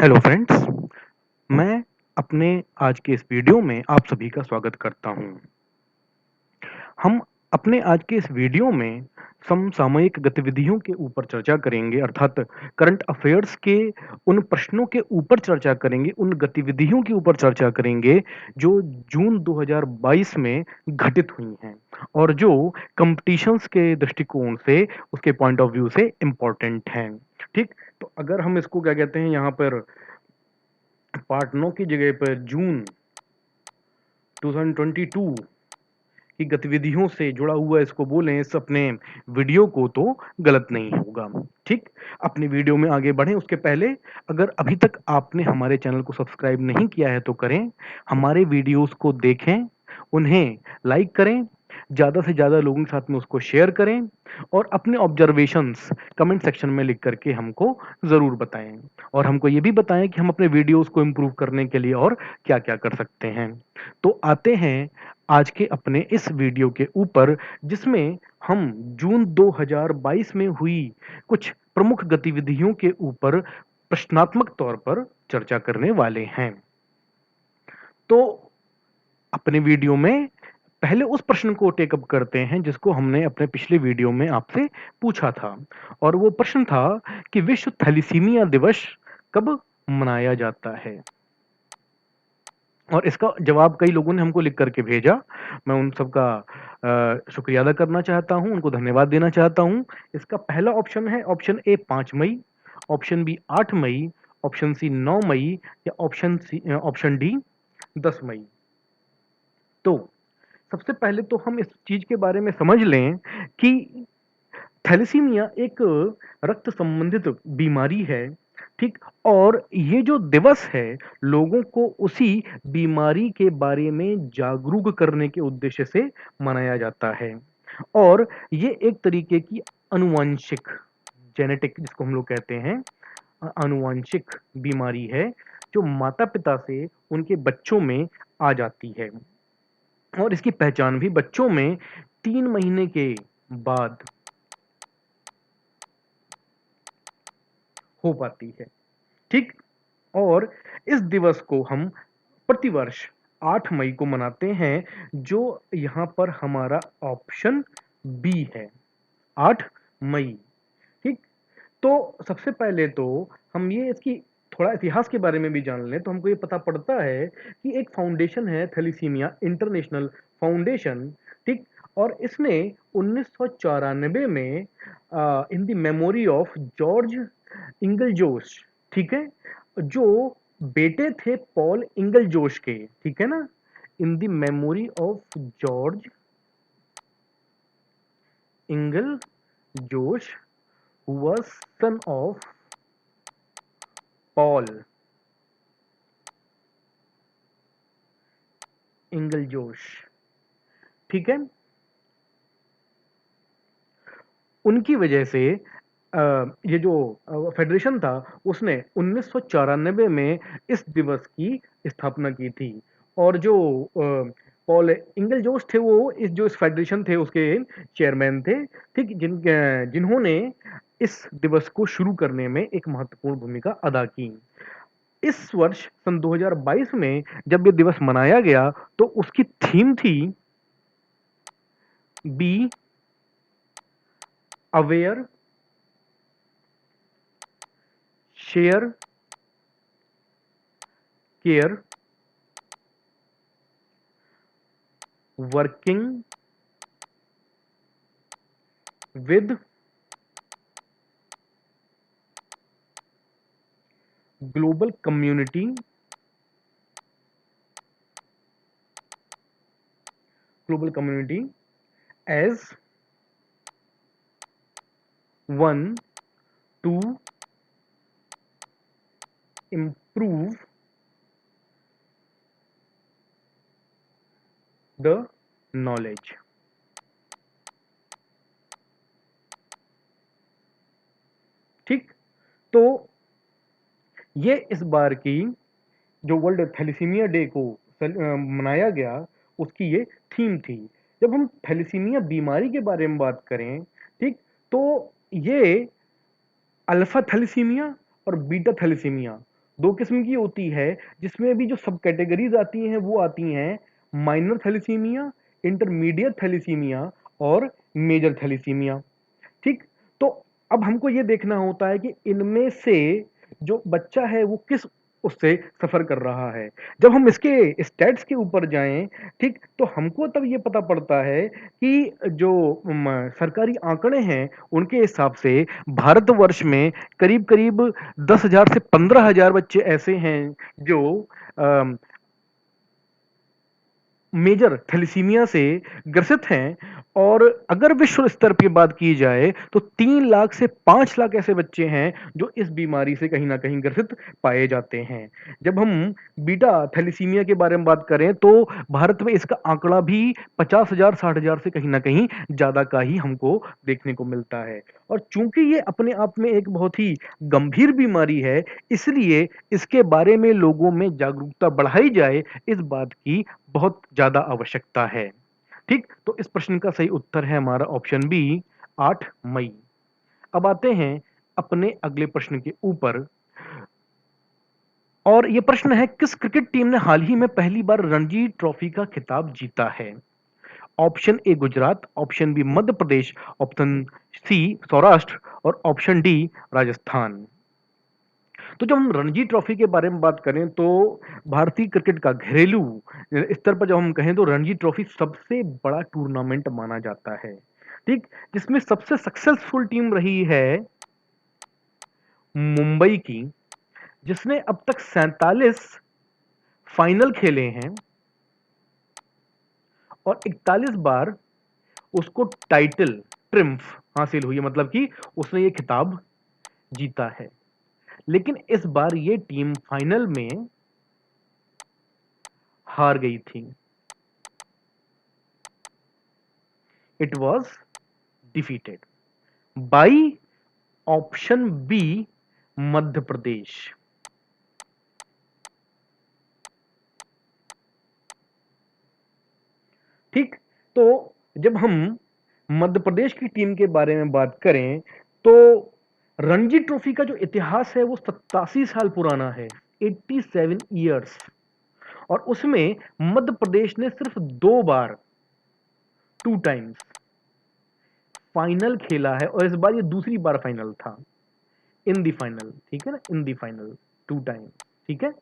Hello friends, मैं अपने आज के इस वीडियो में आप सभी का स्वागत करता हूँ। हम अपने आज के इस वीडियो में समसामयिक गतिविधियों के ऊपर चर्चा करेंगे अर्थात करंट अफेयर्स के उन प्रश्नों के ऊपर चर्चा करेंगे, उन गतिविधियों के ऊपर चर्चा करेंगे जो जून 2022 में घटित हुई हैं और जो कॉम्पिटिशन्स के दृष्टिकोण से, उसके पॉइंट ऑफ व्यू से इम्पोर्टेंट हैं। ठीक? तो अगर हम इसको क्या कहते हैं यहाँ पर पार्ट 9 की जगह पर जून 2022 की गतिविधियों से जुड़ा हुआ इसको बोलें इस अपने वीडियो को तो गलत नहीं होगा। ठीक? अपने वीडियो में आगे बढ़ें उसके पहले अगर अभी तक आपने हमारे चैनल को सब्सक्राइब नहीं किया है तो करें, हमारे वीडियोस को देखें, उन्हें लाइक करें, ज़्यादा से ज़्यादा लोगों के साथ में उसको शेयर करें और अपने ऑब्जर्वेशंस कमेंट सेक्शन में लिख कर के हमको ज़रूर बताएँ और हमको ये भी बताएँ कि हम अपने वीडियोस को इम्प्रूव करने के लिए और क्या-क्या कर सकते हैं। तो आते हैं आज के अपने इस वीडियो के ऊपर जिसमें हम जून 2022 में हुई कुछ प्रमुख गतिविधियों के ऊपर प्रश्नात्मक तौर पर चर्चा करने वाले हैं। तो अपने वीडियो में पहले उस प्रश्न को टेक अप करते हैं जिसको हमने अपने पिछले वीडियो में आपसे पूछा था और वो प्रश्न था कि विश्व थैलेसीमिया दिवस कब मनाया जाता है? और इसका जवाब कई लोगों ने हमको लिख करके भेजा। मैं उन सबका शुक्रिया अदा करना चाहता हूँ, उनको धन्यवाद देना चाहता हूँ। इसका पहला ऑप्शन है ऑप्शन ए 5 मई, ऑप्शन बी 8 मई, ऑप्शन सी 9 मई या ऑप्शन डी 10 मई। तो सबसे पहले तो हम इस चीज़ के बारे में समझ लें कि थैलेसीमिया एक रक्त संबंधित बीमारी है, ठीक? और ये जो दिवस है, लोगों को उसी बीमारी के बारे में जागरूक करने के उद्देश्य से मनाया जाता है और ये एक तरीके की आनुवांशिक जेनेटिक जिसको हम लोग कहते हैं आनुवांशिक बीमारी है, जो माता-पिता से उनके बच्चों में आ जाती है और इसकी पहचान भी बच्चों में 3 महीने के बाद हो पाती है, ठीक? और इस दिवस को हम प्रतिवर्ष 8 मई को मनाते हैं, जो यहाँ पर हमारा ऑप्शन बी है, 8 मई, ठीक? तो सबसे पहले तो हम ये इसकी थोड़ा इतिहास के बारे में भी जान लें, तो हमको ये पता पड़ता है कि एक फाउंडेशन है थैलेसीमिया इंटरनेशनल फाउंडेशन, ठीक? और इसने 1994 में in the memory of George Inglejosh, ठीक है? जो बेटे थे पॉल इंगलजोश के, ठीक है ना? In the memory of George Inglejosh who was son of Paul Inglejosh, ठीक है? उनकी वजह से ये जो फेडरेशन था उसने 1994 में इस दिवस की स्थापना की थी और जो पॉल इंगलजोश थे वो इस फेडरेशन थे उसके चेयरमैन थे, ठीक? जिन्होंने इस दिवस को शुरू करने में एक महत्वपूर्ण भूमिका अदा की। इस वर्ष सन 2022 में जब ये दिवस मनाया गया तो उसकी थीम थी be aware, share, care, working with global community, as one to improve the knowledge. ठीक? तो ये इस बार की जो वर्ल्ड थैलेसीमिया डे को मनाया गया उसकी ये थीम थी। जब हम थैलेसीमिया बीमारी के बारे में बात करें, ठीक? तो ये अल्फा थैलेसीमिया और बीटा थैलेसीमिया दो किस्म की होती है, जिसमें भी जो सब कैटेगरीज आती हैं वो आती हैं माइनर थैलेसीमिया, इंटरमीडिएट थैलेसीमिया और मेजर थैलेसीमिया। ठीक। तो अब हमको ये देखना होता है कि इनमें से जो बच्चा है वो किस उससे सफर कर रहा है। जब हम इसके स्टैट्स के ऊपर जाएं, ठीक, तो हमको तब ये पता पड़ता है कि जो सरकारी आंकड़े हैं उनके हिसाब से भारतवर्ष में करीब करीब 10,000 से 15,000 बच्चे ऐसे हैं जो मेजर थैलेसीमिया से ग्रसित हैं। और अगर विश्व स्तर पे बात की जाए तो 3 लाख से 5 लाख ऐसे बच्चे हैं जो इस बीमारी से कहीं ना कहीं ग्रसित पाए जाते हैं। जब हम बीटा थैलेसीमिया के बारे में बात करें तो भारत में इसका आंकड़ा भी 50,000 60,000 से कहीं ना कहीं ज्यादा का ही हमको देखने को मिलता है। और चूंकि ये अपने आप में एक बहुत ही गंभीर बीमारी है, इसलिए इसके बारे में लोगों में जागरूकता बढ़ाई जाए, इस बात की बहुत ज्यादा आवश्यकता है। ठीक। तो इस प्रश्न का सही उत्तर है हमारा ऑप्शन बी, 8 मई। अब आते हैं अपने अगले प्रश्न के ऊपर। और यह प्रश्न है, किस क्रिकेट टीम ने हाल ही में पहली बार रणजी ट्रॉफी का खिताब जीता है? Option A Gujarat, option B Madhya Pradesh, option C Saurashtra और ऑप्शन डी राजस्थान। तो जब हम रणजी ट्रॉफी के बारे में बात करें तो भारतीय क्रिकेट का घरेलू स्तर पर जब हम कहें तो रणजी ट्रॉफी सबसे बड़ा टूर्नामेंट माना जाता है। ठीक। जिसमें सबसे सक्सेसफुल टीम रही है मुंबई की, जिसने अब तक 47 फाइनल खेले हैं और 41 बार उसको टाइटल ट्रिम्फ हासिल हुई है, मतलब कि उसने ये खिताब जीता है। लेकिन इस बार ये टीम फाइनल में हार गई थी। It was defeated by option B Madhya Pradesh. ठीक। तो जब हम मध्य प्रदेश की टीम के बारे में बात करें तो रणजी ट्रॉफी का जो इतिहास है वो 87 साल पुराना है, 87 ईयर्स। और उसमें मध्य प्रदेश ने सिर्फ 2 बार, 2 टाइम्स फाइनल खेला है और इस बार ये दूसरी बार फाइनल था, इन दी फाइनल। ठीक है ना, इन दी फाइनल 2 टाइम। ठीक है।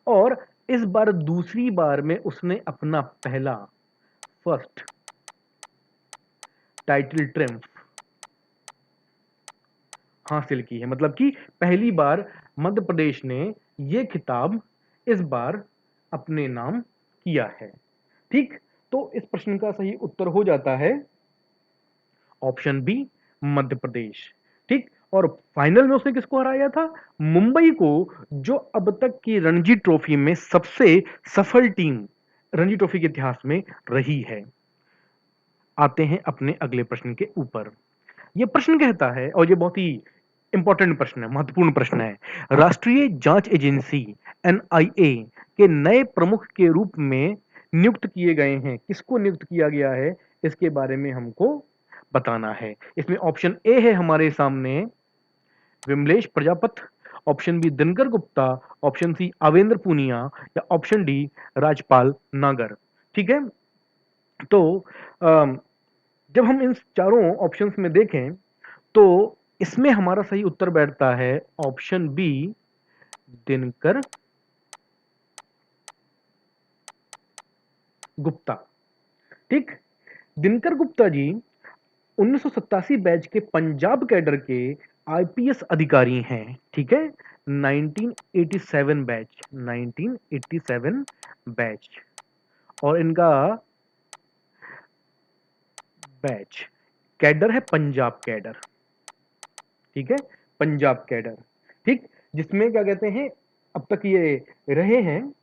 और इस बार दूसरी बार में उसने अपना पहला फर्स्ट टाइटल ट्रिम्फ हासिल की है, मतलब कि पहली बार मध्य प्रदेश ने यह खिताब इस बार अपने नाम किया है। ठीक। तो इस प्रश्न का सही उत्तर हो जाता है ऑप्शन बी मध्य प्रदेश। ठीक। और फाइनल में उसने किसको हराया था? मुंबई को, जो अब तक की रणजी ट्रॉफी में सबसे सफल टीम रणजी ट्रॉफी के इतिहास में रही है। आते हैं अपने अगले प्रश्न के ऊपर। यह प्रश्न कहता है, और यह बहुत ही इंपॉर्टेंट प्रश्न है, महत्वपूर्ण प्रश्न है, राष्ट्रीय जांच एजेंसी एनआईए के नए प्रमुख के रूप में नियुक्त किए गए हैं। किसको नियुक्त किया गया है इसके बारे में हमको बताना है। इसमें ऑप्शन ए है हमारे सामने Vimlesh Prajapat, option B Dinkar Gupta, option C Avendra Punia या ऑप्शन डी राजपाल नागर। ठीक है। तो अम, जब हम इन चारों ऑप्शंस में देखें तो इसमें हमारा सही उत्तर बैठता है ऑप्शन बी दिनकर गुप्ता। ठीक। दिनकर गुप्ता जी 1987 बैच के पंजाब कैडर के आईपीएस अधिकारी हैं। ठीक है। 1987 बैच, 1987 बैच। और इनका बैच कैडर है पंजाब कैडर। ठीक है। पंजाब कैडर। ठीक। जिसमें क्या कहते हैं, अब तक ये रहे हैं।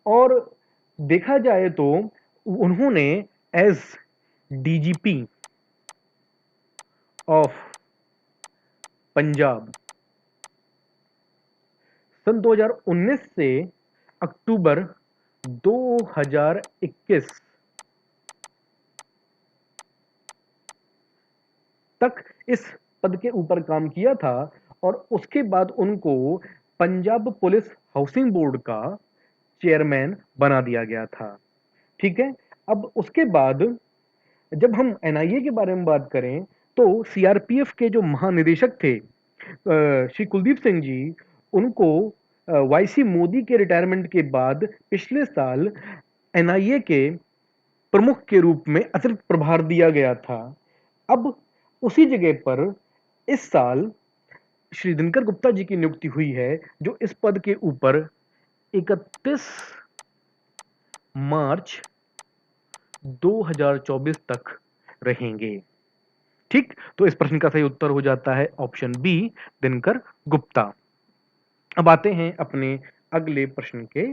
और देखा जाए तो उन्होंने एज डीजीपी ऑफ पंजाब सन 2019 से अक्टूबर 2021 तक इस पद के ऊपर काम किया था। और उसके बाद उनको पंजाब पुलिस हाउसिंग बोर्ड का चेयरमैन बना दिया गया था। ठीक है। अब उसके बाद जब हम एनआईए के बारे में बात करें तो सीआरपीएफ के जो महानिदेशक थे श्री कुलदीप सिंह जी, उनको वाईसी मोदी के रिटायरमेंट के बाद पिछले साल एनआईए के प्रमुख के रूप में अतिरिक्त प्रभार दिया गया था। अब उसी जगह पर इस साल श्री दिनकर गुप्ता जी की नियुक्ति हुई है, जो इस पद के ऊपर 31 मार्च 2024 तक रहेंगे। ठीक, तो इस प्रश्न का सही उत्तर हो जाता है ऑप्शन बी, दिनकर गुप्ता। अब आते हैं अपने अगले प्रश्न के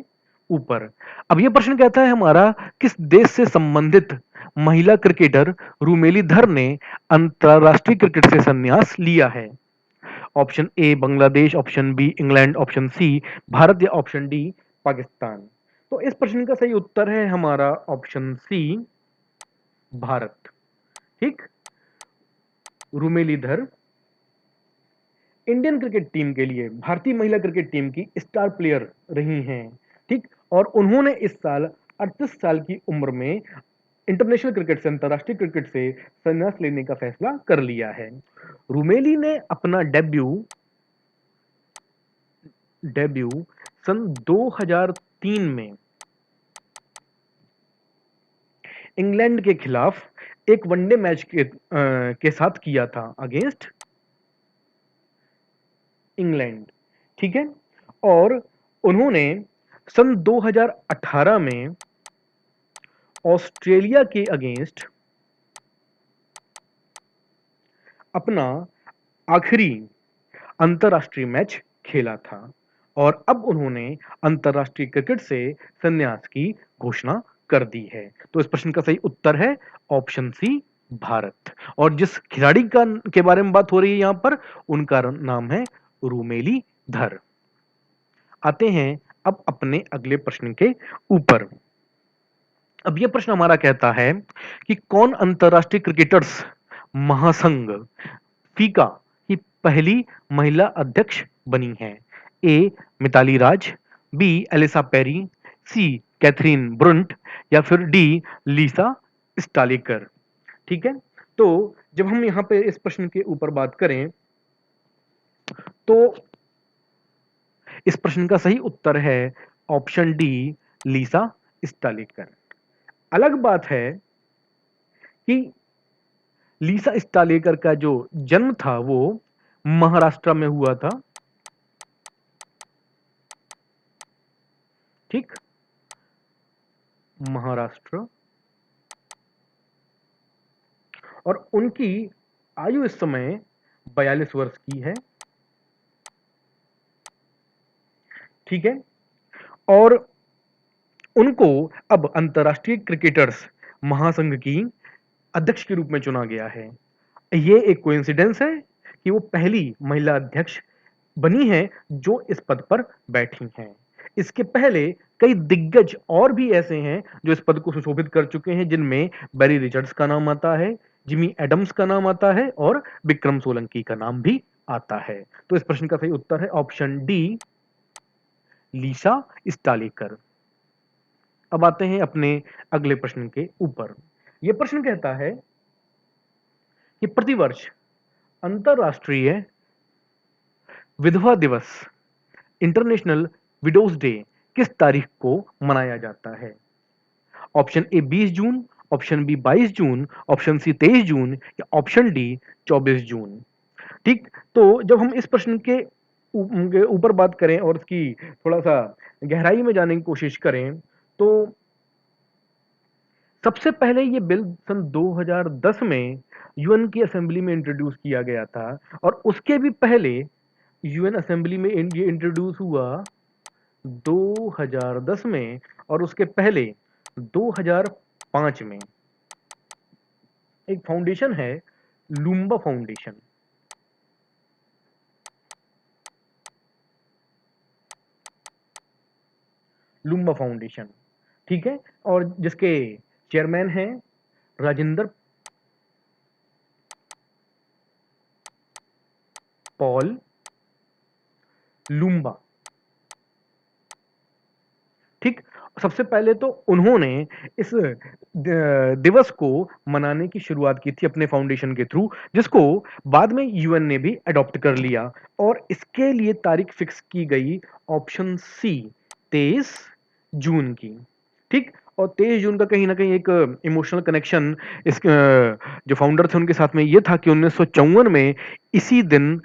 ऊपर। अब यह प्रश्न कहता है हमारा, किस देश से संबंधित महिला क्रिकेटर रूमेली धर ने अंतरराष्ट्रीय क्रिकेट से संन्यास लिया है? Option A Bangladesh, option B England, option C Bharat या ऑप्शन डी पाकिस्तान। तो इस प्रश्न का सही उत्तर है हमारा ऑप्शन सी, भारत। ठीक, रूमेली धर इंडियन क्रिकेट टीम के लिए, भारतीय महिला क्रिकेट टीम की स्टार प्लेयर रही हैं। ठीक, और उन्होंने इस साल 38 साल की उम्र में इंटरनेशनल क्रिकेट से, अंतरराष्ट्रीय क्रिकेट से संन्यास लेने का फैसला कर लिया है। रूमेली ने अपना डेब्यू सन 2003 में इंग्लैंड के खिलाफ एक वनडे मैच के साथ किया था, अगेंस्ट इंग्लैंड। ठीक है, और उन्होंने सन 2018 में ऑस्ट्रेलिया के अगेंस्ट अपना आखिरी अंतरराष्ट्रीय मैच खेला था, और अब उन्होंने अंतरराष्ट्रीय क्रिकेट से संन्यास की घोषणा कर दी है। तो इस प्रश्न का सही उत्तर है ऑप्शन सी, भारत। और जिस खिलाड़ी का के बारे में बात हो रही है यहां पर, उनका नाम है रूमेली धर। आते हैं अब अपने अगले प्रश्न के ऊपर। अब यह प्रश्न हमारा कहता है कि कौन अंतरराष्ट्रीय क्रिकेटर्स महासंघ फीका की पहली महिला अध्यक्ष बनी है? ए मिताली राज, बी एलिसा पेरी, सी कैथरीन ब्रुंट या फिर डी लीसा स्टालिकर। ठीक है, तो जब हम यहां पे इस प्रश्न के ऊपर बात करें तो इस प्रश्न का सही उत्तर है ऑप्शन डी, लीसा स्टालिकर। अलग बात है कि लीसा स्टालिकर का जो जन्म था वो महाराष्ट्र में हुआ था। ठीक, महाराष्ट्र, और उनकी आयु इस समय 42 वर्ष की है। ठीक है, और उनको अब अंतरराष्ट्रीय क्रिकेटर्स महासंघ की अध्यक्ष के रूप में चुना गया है। ये एक कोइंसिडेंस है कि वो पहली महिला अध्यक्ष बनी है जो इस पद पर बैठी हैं। इसके पहले कई दिग्गज और भी ऐसे हैं जो इस पद को सुशोभित कर चुके हैं, जिनमें बैरी रिचर्ड्स का नाम आता है, जिमी एडम्स का नाम आता है, और विक्रम सोलंकी का नाम भी आता है। तो इस प्रश्न का सही उत्तर है ऑप्शन डी, लीसा स्टालिकर। अब आते हैं अपने अगले प्रश्न के ऊपर। यह प्रश्न कहता है कि प्रतिवर्ष अंतरराष्ट्रीय विधवा दिवस, इंटरनेशनल विडोज डे, किस तारीख को मनाया जाता है? ऑप्शन ए 20 जून, ऑप्शन बी 22 जून, ऑप्शन सी 23 जून या ऑप्शन डी 24 जून। ठीक, तो जब हम इस प्रश्न के ऊपर बात करें और इसकी थोड़ा सा गहराई में जाने की कोशिश करें तो सबसे पहले ये बिल सन 2010 में यूएन की असेंबली में इंट्रोड्यूस किया गया था, और उसके भी पहले यूएन असेंबली में ये इंट्रोड्यूस हुआ 2010 में, और उसके पहले 2005 में। एक फाउंडेशन है लुम्बा फाउंडेशन। लुम्बा फाउंडेशन, ठीक है, और जिसके चेयरमैन हैं राजेंद्र पॉल लुम्बा। सबसे पहले तो उन्होंने इस दिवस को मनाने की शुरुआत की थी अपने फाउंडेशन के थ्रू, जिसको बाद में यूएन ने भी अडॉप्ट कर लिया और इसके लिए तारीख फिक्स की गई ऑप्शन सी 23 जून की। ठीक। और 23 जून का कहीं ना कहीं एक इमोशनल कनेक्शन इस जो फाउंडर थे उनके साथ में ये था कि 1954 में इसी दिन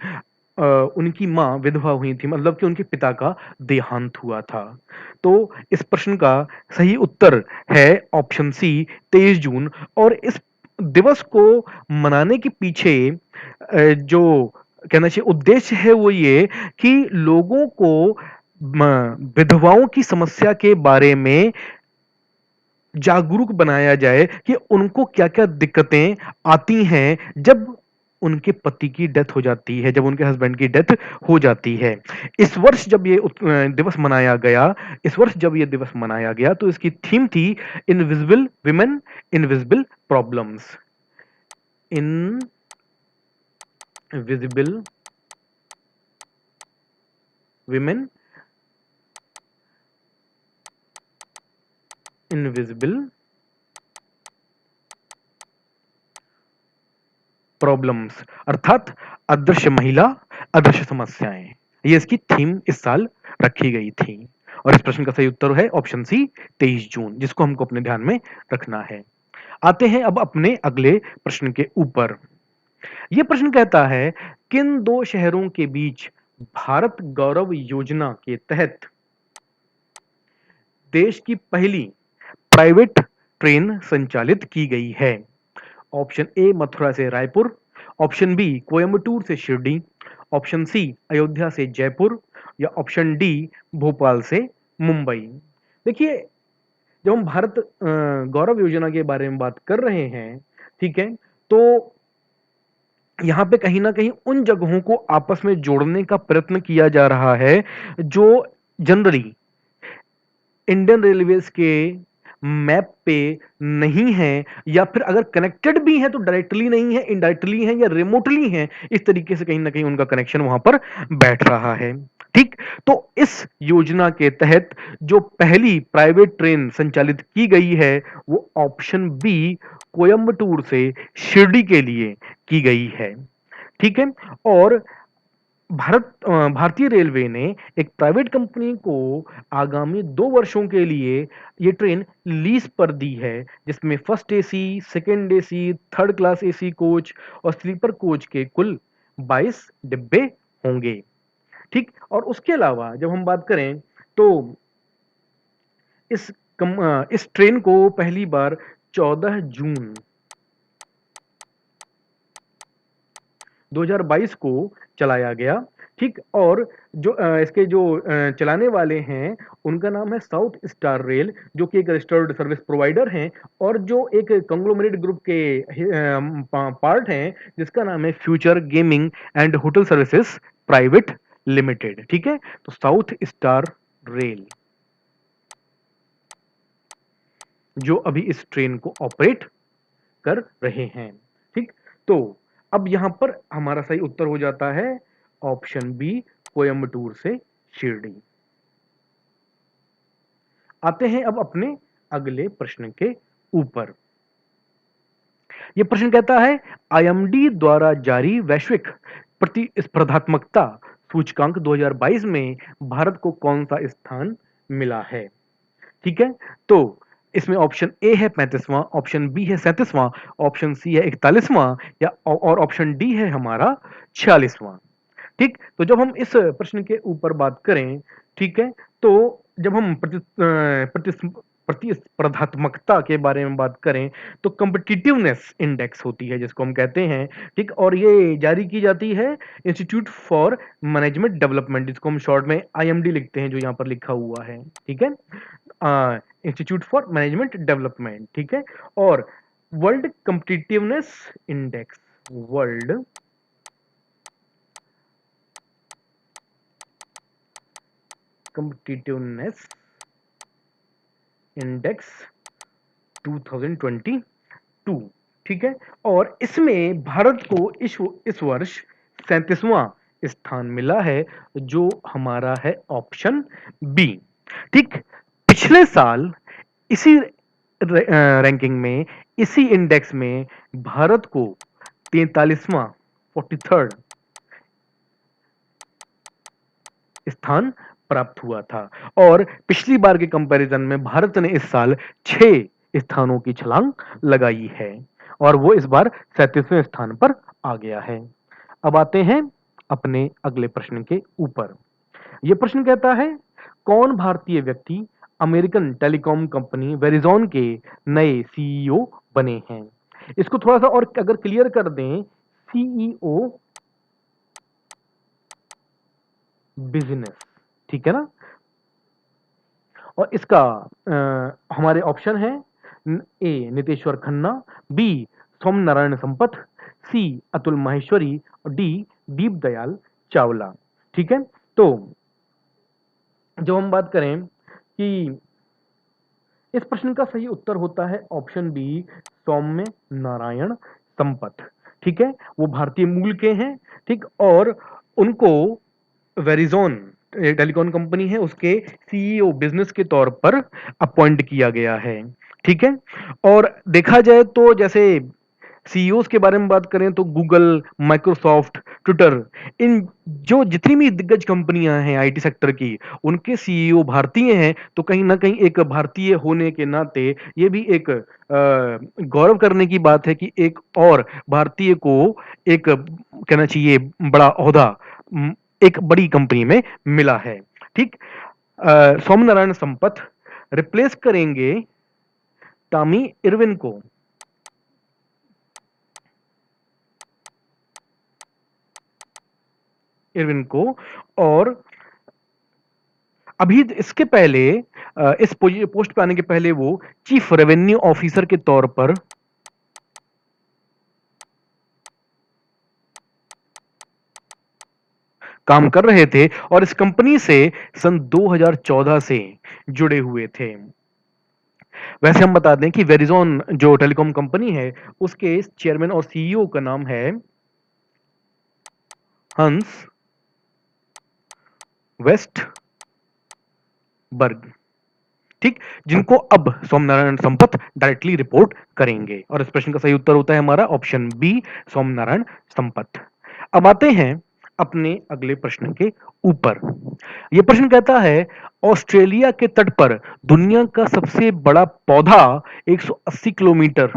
उनकी माँ विधवा हुई थी, मतलब कि उनके पिता का देहांत हुआ था। तो इस प्रश्न का सही उत्तर है ऑप्शन सी 23 जून। और इस दिवस को मनाने के पीछे जो कहना चाहिए उद्देश्य है वो ये कि लोगों को विधवाओं की समस्या के बारे में जागरूक बनाया जाए कि उनको क्या-क्या दिक्कतें आती हैं जब उनके पति की डेथ हो जाती है, जब उनके हस्बैंड की डेथ हो जाती है। इस वर्ष जब ये दिवस मनाया गया, इस वर्ष जब ये दिवस मनाया गया तो इसकी थीम थी invisible women, invisible problems. Invisible women, invisible problems, अर्थात अदृश्य महिला, अदृश्य समस्याएं। ये इसकी थीम इस साल रखी गई थी। और इस प्रश्न का सही उत्तर है ऑप्शन सी 23 जून, जिसको हमको अपने ध्यान में रखना है। आते हैं अब अपने अगले प्रश्न के ऊपर। यह प्रश्न कहता है किन दो शहरों के बीच भारत गौरव योजना के तहत देश की पहली प्राइवेट ट्रेन संचालित की गई है। ऑप्शन ए मथुरा से रायपुर, ऑप्शन बी कोयम्बटूर से शिरडी, ऑप्शन सी अयोध्या से जयपुर या ऑप्शन डी भोपाल से मुंबई। देखिए, जब हम भारत गौरव योजना के बारे में बात कर रहे हैं, ठीक है, तो यहाँ पे कहीं ना कहीं उन जगहों को आपस में जोड़ने का प्रयत्न किया जा रहा है जो जनरली इंडियन रेलवेज के मैप पे नहीं है, या फिर अगर कनेक्टेड भी है तो डायरेक्टली नहीं है, इनडायरेक्टली है या रिमोटली है। इस तरीके से कहीं ना कहीं उनका कनेक्शन वहां पर बैठ रहा है। ठीक। तो इस योजना के तहत जो पहली प्राइवेट ट्रेन संचालित की गई है वो ऑप्शन बी कोयम्बटूर से शिरडी के लिए की गई है। ठीक है। और भारतीय रेलवे ने एक प्राइवेट कंपनी को आगामी 2 वर्षों के लिए ये ट्रेन लीज पर दी है, जिसमें first AC, second AC, third class AC coach और स्लीपर कोच के कुल 22 डिब्बे होंगे। ठीक। और उसके अलावा जब हम बात करें तो इस ट्रेन को पहली बार 14 जून 2022 को चलाया गया। ठीक। और जो इसके जो चलाने वाले हैं उनका नाम है साउथ स्टार रेल, जो कि एक रजिस्टर्ड सर्विस प्रोवाइडर हैं और जो एक कंग्लोमरेट ग्रुप के पार्ट हैं, जिसका नाम है future gaming and hotel services private limited. ठीक है। तो साउथ स्टार रेल जो अभी इस ट्रेन को ऑपरेट कर रहे हैं। ठीक। तो अब यहां पर हमारा सही उत्तर हो जाता है ऑप्शन बी कोयम्बटूर से शिरडी। आते हैं अब अपने अगले प्रश्न के ऊपर। यह प्रश्न कहता है आईएमडी द्वारा जारी वैश्विक प्रतिस्पर्धात्मकता सूचकांक 2022 में भारत को कौन सा स्थान मिला है। ठीक है। तो इसमें ऑप्शन ए है 35वां, ऑप्शन बी है 37वां, ऑप्शन सी है 41वां या और ऑप्शन डी है हमारा 46वां। ठीक। तो जब हम इस प्रश्न के ऊपर बात करें, ठीक है, तो जब हम प्रतिस्पर्धात्मकता के बारे में बात करें तो कम्पिटिटिवनेस इंडेक्स होती है जिसको हम कहते हैं। ठीक। और ये जारी की जाती है इंस्टीट्यूट फॉर मैनेजमेंट डेवलपमेंट, जिसको हम शॉर्ट में आईएमडी लिखते हैं, जो यहाँ पर लिखा हुआ है। ठीक है। Institute for management development. ठीक है। और world competitiveness index, world competitiveness index 2022। ठीक है। और इसमें भारत को इस वर्ष 37वां स्थान मिला है, जो हमारा है ऑप्शन बी। ठीक। पिछले साल इसी रैंकिंग में, इसी इंडेक्स में भारत को 43वां 43rd स्थान प्राप्त हुआ था। और पिछली बार के कंपैरिजन में भारत ने इस साल 6 स्थानों की छलांग लगाई है और वो इस बार 37वें स्थान पर आ गया है। अब आते हैं अपने अगले प्रश्न के ऊपर। यह प्रश्न कहता है, कौन भारतीय व्यक्ति अमेरिकन टेलीकॉम कंपनी वेरिजॉन के नए सीईओ बने हैं? इसको थोड़ा सा और अगर क्लियर कर दें, सीईओ बिजनेस, ठीक है ना। और इसका हमारे ऑप्शन है, ए नितेश्वर खन्ना, बी सोम नारायण संपत, सी अतुल माहेश्वरी और डी दीप दयाल चावला। ठीक है, तो जब हम बात करें कि इस प्रश्न का सही उत्तर होता है ऑप्शन बी, सौम्य नारायण संपत। ठीक है, वो भारतीय मूल के हैं। ठीक, और उनको वेरिजॉन टेलीकॉम कंपनी है उसके सीईओ बिजनेस के तौर पर अपॉइंट किया गया है। ठीक है, और देखा जाए तो जैसे सीईओस के बारे में बात करें तो गूगल, माइक्रोसॉफ्ट, ट्विटर, इन जो जितनी भी दिग्गज कंपनियां हैं आईटी सेक्टर की, उनके सीईओ भारतीय हैं। तो कहीं ना कहीं एक भारतीय होने के नाते ये भी एक गौरव करने की बात है कि एक और भारतीय को एक कहना चाहिए बड़ा ओहदा एक बड़ी कंपनी में मिला है। ठीक, सोमनारायण संपत रिप्लेस करेंगे टॉमी इरविन को। इरविन को, और अभी इसके पहले इस पोस्ट पे आने के पहले वो चीफ रेवेन्यू ऑफिसर के तौर पर काम कर रहे थे और इस कंपनी से सन 2014 से जुड़े हुए थे। वैसे हम बता दें कि वेरिजॉन जो टेलीकॉम कंपनी है उसके चेयरमैन और सीईओ का नाम है हंस वेस्टबर्ग। ठीक, जिनको अब सोमनारायण संपत डायरेक्टली रिपोर्ट करेंगे। और इस प्रश्न का सही उत्तर होता है हमारा ऑप्शन बी, सोमनारायण संपत। अब आते हैं अपने अगले प्रश्न के ऊपर। यह प्रश्न कहता है, ऑस्ट्रेलिया के तट पर दुनिया का सबसे बड़ा पौधा 180 किलोमीटर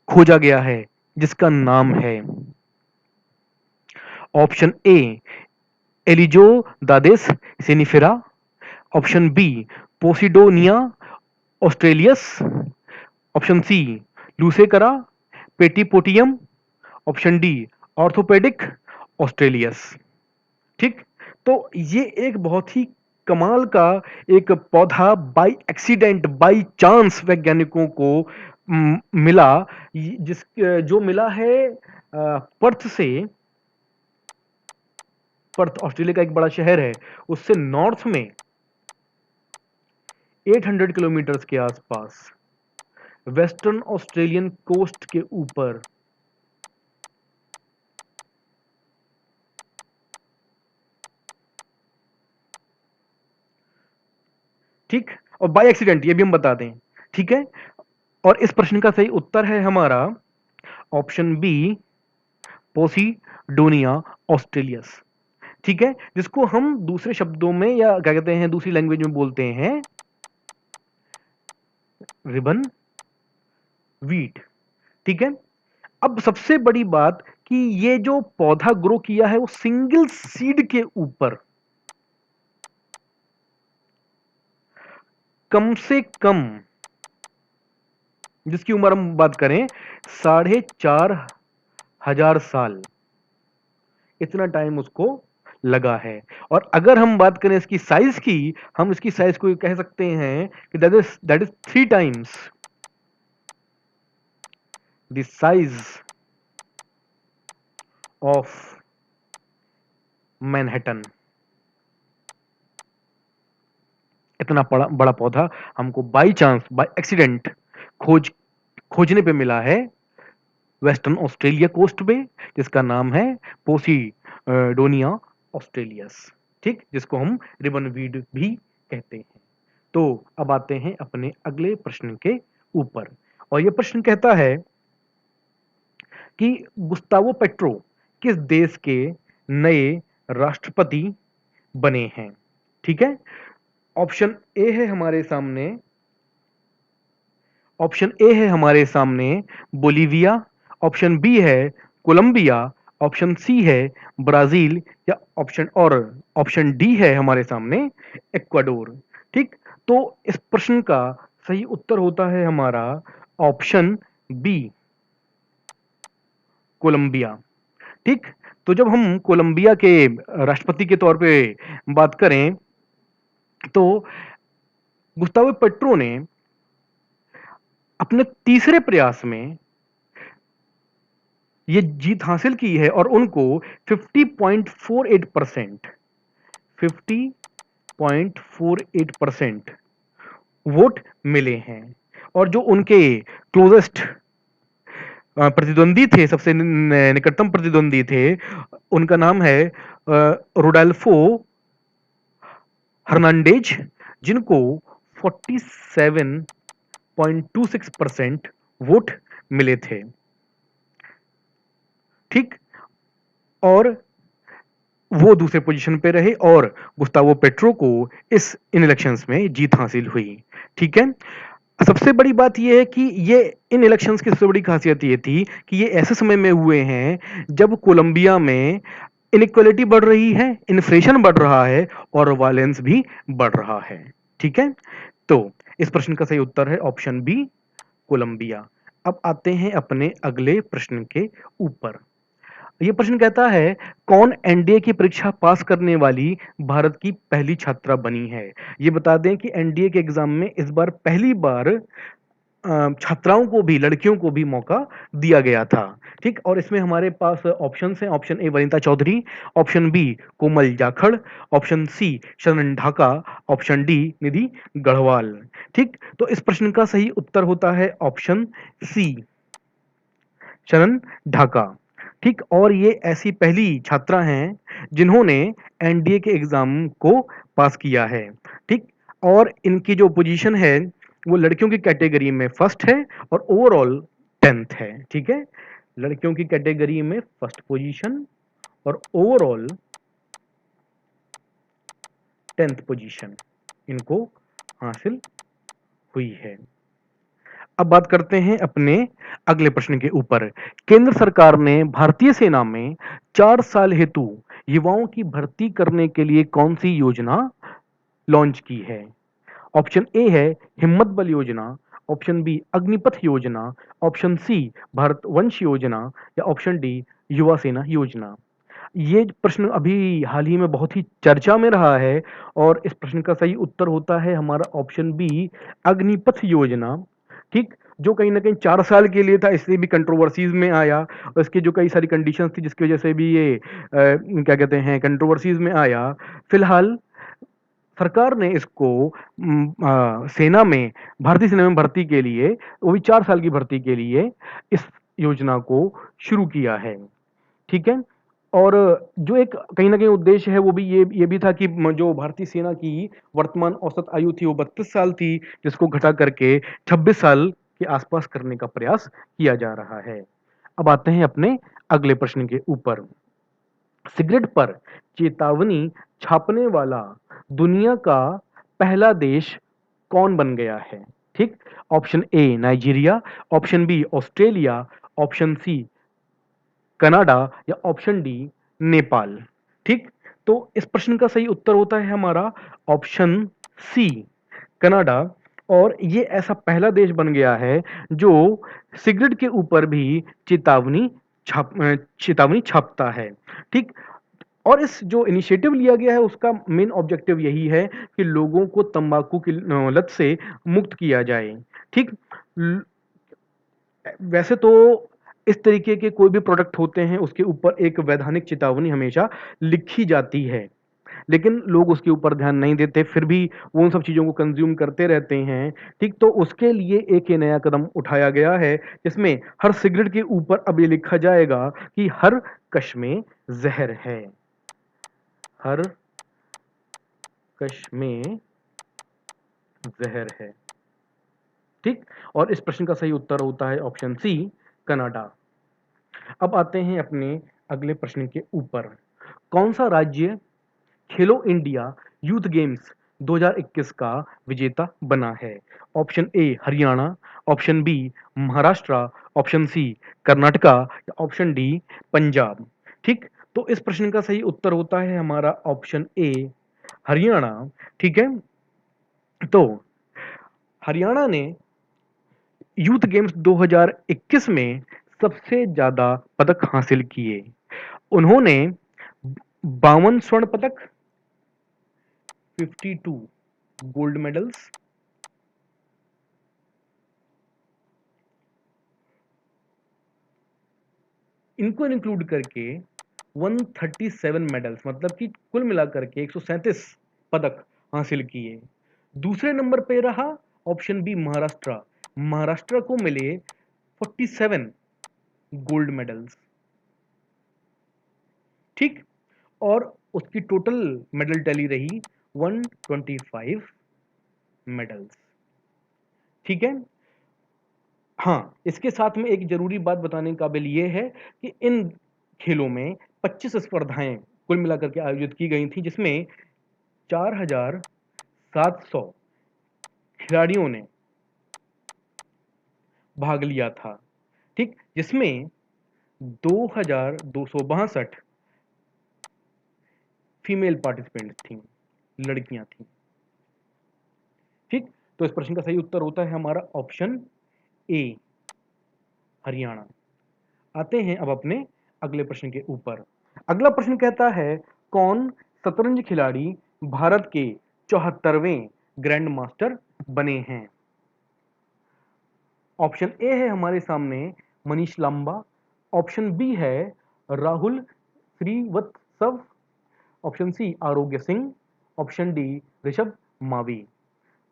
खोजा गया है, जिसका नाम है ऑप्शन ए एलिजो दादेस सिनिफेरा, option B Posidonia australis, option C लूसेकरा पेटिपोटियम, ऑप्शन डी ऑर्थोपेडिक ऑस्ट्रेलियस। ठीक, तो ये एक बहुत ही कमाल का एक पौधा बाय एक्सीडेंट, बाय चांस वैज्ञानिकों को मिला, जिस जो मिला है पर्थ से। पर्थ ऑस्ट्रेलिया का एक बड़ा शहर है, उससे नॉर्थ में 800 किलोमीटर के आसपास वेस्टर्न ऑस्ट्रेलियन कोस्ट के ऊपर। ठीक, और बाय एक्सीडेंट ये भी हम बता दें। ठीक है, और इस प्रश्न का सही उत्तर है हमारा ऑप्शन बी पोसिडोनिया ऑस्ट्रेलियस। ठीक है, जिसको हम दूसरे शब्दों में या क्या कहते हैं दूसरी लैंग्वेज में बोलते हैं रिबन वीट। ठीक है, अब सबसे बड़ी बात कि ये जो पौधा ग्रो किया है वो सिंगल सीड के ऊपर कम से कम, जिसकी उम्र हम बात करें 4,500 साल, इतना टाइम उसको लगा है। और अगर हम बात करें इसकी साइज की, हम इसकी साइज को कह सकते हैं कि that is 3 times the size of Manhattan. इतना बड़ा बड़ा पौधा हमको बाई चांस, बाय एक्सीडेंट खोजने पे मिला है वेस्टर्न ऑस्ट्रेलिया कोस्ट पे, जिसका नाम है पोसीडोनिया ऑस्ट्रेलियस। ठीक, जिसको हम रिबन वीड भी कहते हैं। तो अब आते हैं अपने अगले प्रश्न के ऊपर, और यह प्रश्न कहता है कि गुस्तावो पेट्रो किस देश के नए राष्ट्रपति बने हैं। ठीक है, ऑप्शन ए है हमारे सामने, ऑप्शन ए है हमारे सामने बोलीविया, ऑप्शन बी है कोलंबिया, ऑप्शन सी है ब्राजील, या ऑप्शन डी है हमारे सामने इक्वाडोर। ठीक, तो इस प्रश्न का सही उत्तर होता है हमारा ऑप्शन बी, कोलंबिया। ठीक, तो जब हम कोलंबिया के राष्ट्रपति के तौर पे बात करें तो गुस्तावो पेट्रो ने अपने तीसरे प्रयास में ये जीत हासिल की है और उनको 50.48% 50.48% वोट मिले हैं। और जो उनके क्लोजेस्ट प्रतिद्वंदी थे, सबसे निकटतम प्रतिद्वंदी थे, उनका नाम है रोडाल्फो हर्नांडेज, जिनको 47.26% वोट मिले थे। ठीक, और वो दूसरे पोजीशन पे रहे और गुस्तावो पेट्रो को इन इलेक्शंस में जीत हासिल हुई। ठीक है, सबसे बड़ी बात यह है कि ये इन इलेक्शंस की सबसे बड़ी खासियत ये थी कि ये ऐसे समय में हुए हैं जब कोलंबिया में इनइक्वालिटी बढ़ रही है, इन्फ्लेशन बढ़ रहा है और वायलेंस भी बढ़ रहा है। ठीक है, तो इस प्रश्न का सही उत्तर है ऑप्शन बी, कोलंबिया। अब आते हैं अपने अगले प्रश्न के ऊपर। ये प्रश्न कहता है कौन एनडीए की परीक्षा पास करने वाली भारत की पहली छात्रा बनी है। ये बता दें कि एनडीए के एग्जाम में इस बार पहली बार छात्राओं को भी, लड़कियों को भी मौका दिया गया था। ठीक, और इसमें हमारे पास ऑप्शंस हैं, option A Vanita Chaudhary, option B Komal Jakhar, option C Sharan Dhaka, option D Nidhi Garhwal. ठीक, तो इस प्रश्न का सही उत्तर होता है ऑप्शन सी, शरण ढाका। ठीक, और ये ऐसी पहली छात्रा हैं जिन्होंने एनडीए के एग्जाम को पास किया है। ठीक, और इनकी जो पोजीशन है वो लड़कियों की कैटेगरी में फर्स्ट है और ओवरऑल 10th है। ठीक है, लड़कियों की कैटेगरी में फर्स्ट पोजीशन और ओवरऑल 10th पोजीशन इनको हासिल हुई है। अब बात करते हैं अपने अगले प्रश्न के ऊपर। केंद्र सरकार ने भारतीय सेना में 4 साल हेतु युवाओं की भर्ती करने के लिए कौन सी योजना लॉन्च की है। ऑप्शन ए है हिम्मत बल योजना, ऑप्शन बी अग्निपथ योजना, ऑप्शन सी भारत वंश योजना, या ऑप्शन डी युवा सेना योजना। ये प्रश्न अभी हाल ही में बहुत ही चर्चा में रहा है और इस प्रश्न का सही उत्तर होता है हमारा ऑप्शन बी, अग्निपथ योजना। ठीक, जो कहीं ना कहीं 4 साल के लिए था, इसलिए भी कंट्रोवर्सीज में आया और इसकी जो कई सारी कंडीशंस थी जिसकी वजह से भी ये क्या कहते हैं कंट्रोवर्सीज में आया। फिलहाल सरकार ने इसको सेना में, भारतीय सेना में भर्ती के लिए, वो भी 4 साल की भर्ती के लिए इस योजना को शुरू किया है। ठीक है, और जो एक कहीं ना कहीं उद्देश्य है वो भी ये भी था कि जो भारतीय सेना की वर्तमान औसत आयु थी वो 32 साल थी, जिसको घटा करके 26 साल के आसपास करने का प्रयास किया जा रहा है। अब आते हैं अपने अगले प्रश्न के ऊपर। सिगरेट पर चेतावनी छापने वाला दुनिया का पहला देश कौन बन गया है। ठीक, option A Nigeria, option B Australia, option C Canada, या ऑप्शन डी नेपाल। ठीक, तो इस प्रश्न का सही उत्तर होता है हमारा ऑप्शन सी, कनाडा। और ये ऐसा पहला देश बन गया है जो सिगरेट के ऊपर भी चेतावनी चेतावनी छापता है। ठीक, और इस जो इनिशिएटिव लिया गया है उसका मेन ऑब्जेक्टिव यही है कि लोगों को तंबाकू की लत से मुक्त किया जाए। ठीक, वैसे तो इस तरीके के कोई भी प्रोडक्ट होते हैं उसके ऊपर एक वैधानिक चेतावनी हमेशा लिखी जाती है, लेकिन लोग उसके ऊपर ध्यान नहीं देते, फिर भी वो उन सब चीज़ों को कंज्यूम करते रहते हैं। ठीक, तो उसके लिए एक ये नया कदम उठाया गया है जिसमें हर सिगरेट के ऊपर अब ये लिखा जाएगा कि हर कश में जहर है, हर कश में जहर है। ठीक, और इस प्रश्न का सही उत्तर होता है ऑप्शन सी, कनाडा। अब आते हैं अपने अगले प्रश्न के ऊपर। कौन सा राज्य खेलो इंडिया यूथ गेम्स 2021 का विजेता बना है? Option A Haryana, option B Maharashtra, option C Karnataka, या ऑप्शन डी पंजाब। ठीक, तो इस प्रश्न का सही उत्तर होता है हमारा ऑप्शन ए, हरियाणा। ठीक है, तो हरियाणा ने यूथ गेम्स 2021 में सबसे ज्यादा पदक हासिल किए। उन्होंने 52 स्वर्ण पदक, 52 गोल्ड मेडल्स, इनको इंक्लूड करके 137 मेडल्स, मतलब कि कुल मिलाकर के 137 पदक हासिल किए। दूसरे नंबर पे रहा ऑप्शन बी महाराष्ट्र। महाराष्ट्र को मिले 47 गोल्ड मेडल्स। ठीक, और उसकी टोटल मेडल टैली रही 125 मेडल्स। ठीक है, हाँ, इसके साथ में एक जरूरी बात बताने काबिल ये है कि इन खेलों में 25 स्पर्धाएं कुल मिलाकर के आयोजित की गई थी, जिसमें 4,700 खिलाड़ियों ने भाग लिया था। ठीक, जिसमें 2,262 फीमेल पार्टिसिपेंट्स थी, लड़कियां थी। ठीक, तो इस प्रश्न का सही उत्तर होता है हमारा ऑप्शन ए, हरियाणा। आते हैं अब अपने अगले प्रश्न के ऊपर। अगला प्रश्न कहता है, कौन शतरंज खिलाड़ी भारत के 74वें ग्रैंड मास्टर बने हैं? ऑप्शन ए है हमारे सामने मनीष लांबा, ऑप्शन बी है राहुल श्रीवत्सव, ऑप्शन सी आरोग्य सिंह, ऑप्शन डी ऋषभ मावी।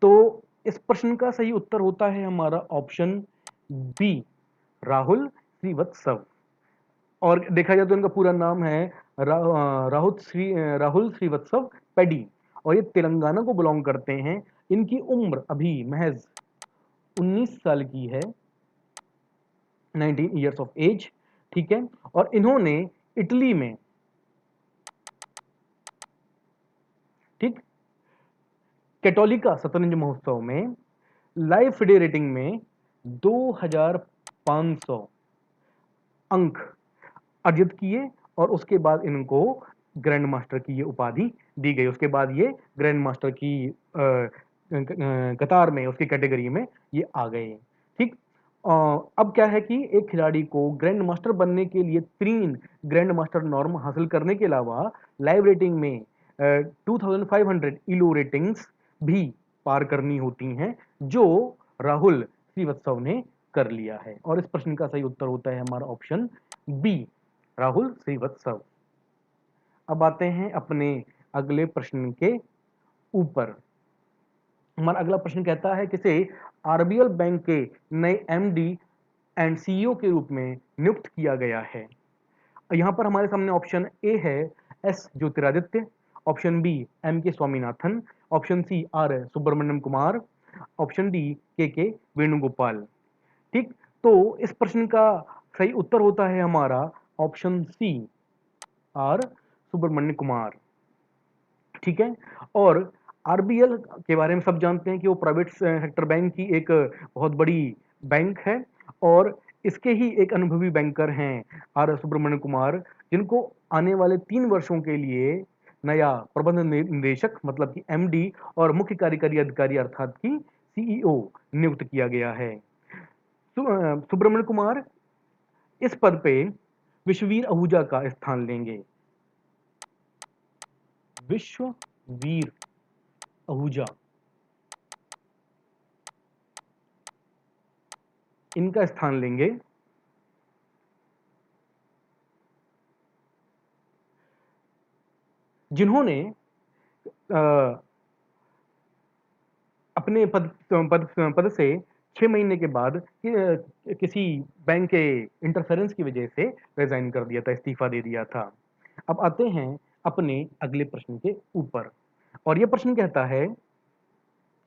तो इस प्रश्न का सही उत्तर होता है हमारा ऑप्शन बी, राहुल श्रीवत्सव। और देखा जाए तो इनका पूरा नाम है राहुल श्रीवत्सव पेडी, और ये तेलंगाना को बिलोंग करते हैं। इनकी उम्र अभी महज 19 साल की है, 19 ईयर्स ऑफ एज। ठीक है, और इन्होंने इटली में, ठीक, कैटोलिका शतरंज महोत्सव में लाइव फिडे रेटिंग में 2500 अंक अर्जित किए, और उसके बाद इनको ग्रैंड मास्टर की ये उपाधि दी गई। उसके बाद ये ग्रैंड मास्टर की कतार में, उसकी कैटेगरी में ये आ गए। ठीक, अब क्या है कि एक खिलाड़ी को ग्रैंड मास्टर बनने के लिए 3 ग्रैंड मास्टर नॉर्म हासिल करने के अलावा लाइव रेटिंग में 2500 इलो रेटिंग्स भी पार करनी होती हैं, जो राहुल श्रीवत्सव ने कर लिया है। और इस प्रश्न का सही उत्तर होता है हमारा ऑप्शन बी, राहुल श्रीवत्सव। अब आते हैं अपने अगले प्रश्न के ऊपर। हमारा अगला प्रश्न कहता है, किसे आरबीएल बैंक के नए एमडी एंड सीईओ के रूप में नियुक्त किया गया है? यहां पर हमारे सामने ऑप्शन ए है S Jyotiraditya, option B M K Swaminathan, option C R Subramaniam Kumar, option D K Venugopal. ठीक, तो इस प्रश्न का सही उत्तर होता है हमारा option C, R Subramanya Kumar. ठीक है, और आरबीएल के बारे में सब जानते हैं कि वो प्राइवेट सेक्टर बैंक की एक बहुत बड़ी बैंक है, और इसके ही एक अनुभवी बैंकर हैं आर सुब्रमण्य कुमार, जिनको आने वाले 3 वर्षों के लिए नया प्रबंध निदेशक, मतलब कि एमडी, और मुख्य कार्यकारी अधिकारी अर्थात की सीईओ नियुक्त किया गया है। सुब्रमण्य कुमार इस पद पे विश्ववीर आहूजा का स्थान लेंगे। विश्ववीर आहूजा इनका स्थान लेंगे, जिन्होंने अपने पद से 6 महीने के बाद किसी बैंक के इंटरफेरेंस की वजह से रिजाइन कर दिया था, इस्तीफा दे दिया था। अब आते हैं अपने अगले प्रश्न के ऊपर, और यह प्रश्न कहता है,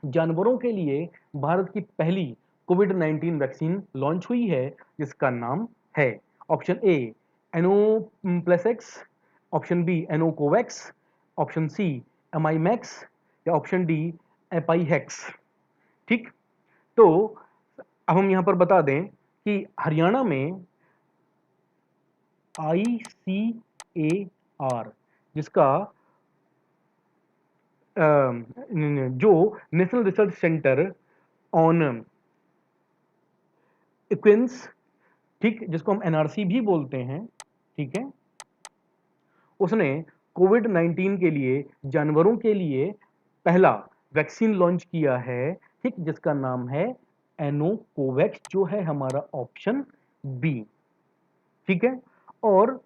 जानवरों के लिए भारत की पहली कोविड-19 वैक्सीन लॉन्च हुई है, जिसका नाम है ऑप्शन ए एनोप्लेसेक्स, ऑप्शन बी एनोकोवैक्स, ऑप्शन सी एमाइमैक्स या ऑप्शन डी एपाईहेक्स। ठीक, तो अब हम यहां पर बता दें कि हरियाणा में ICAR, जिसका जो नेशनल रिसर्च सेंटर ऑन इक्विन्स, ठीक, जिसको हम NRC भी बोलते हैं, ठीक है, उसने कोविड-19 के लिए जानवरों के लिए पहला वैक्सीन लॉन्च किया है, ठीक, जिसका नाम है एनोकोवैक्स, जो है हमारा ऑप्शन बी। ठीक है, और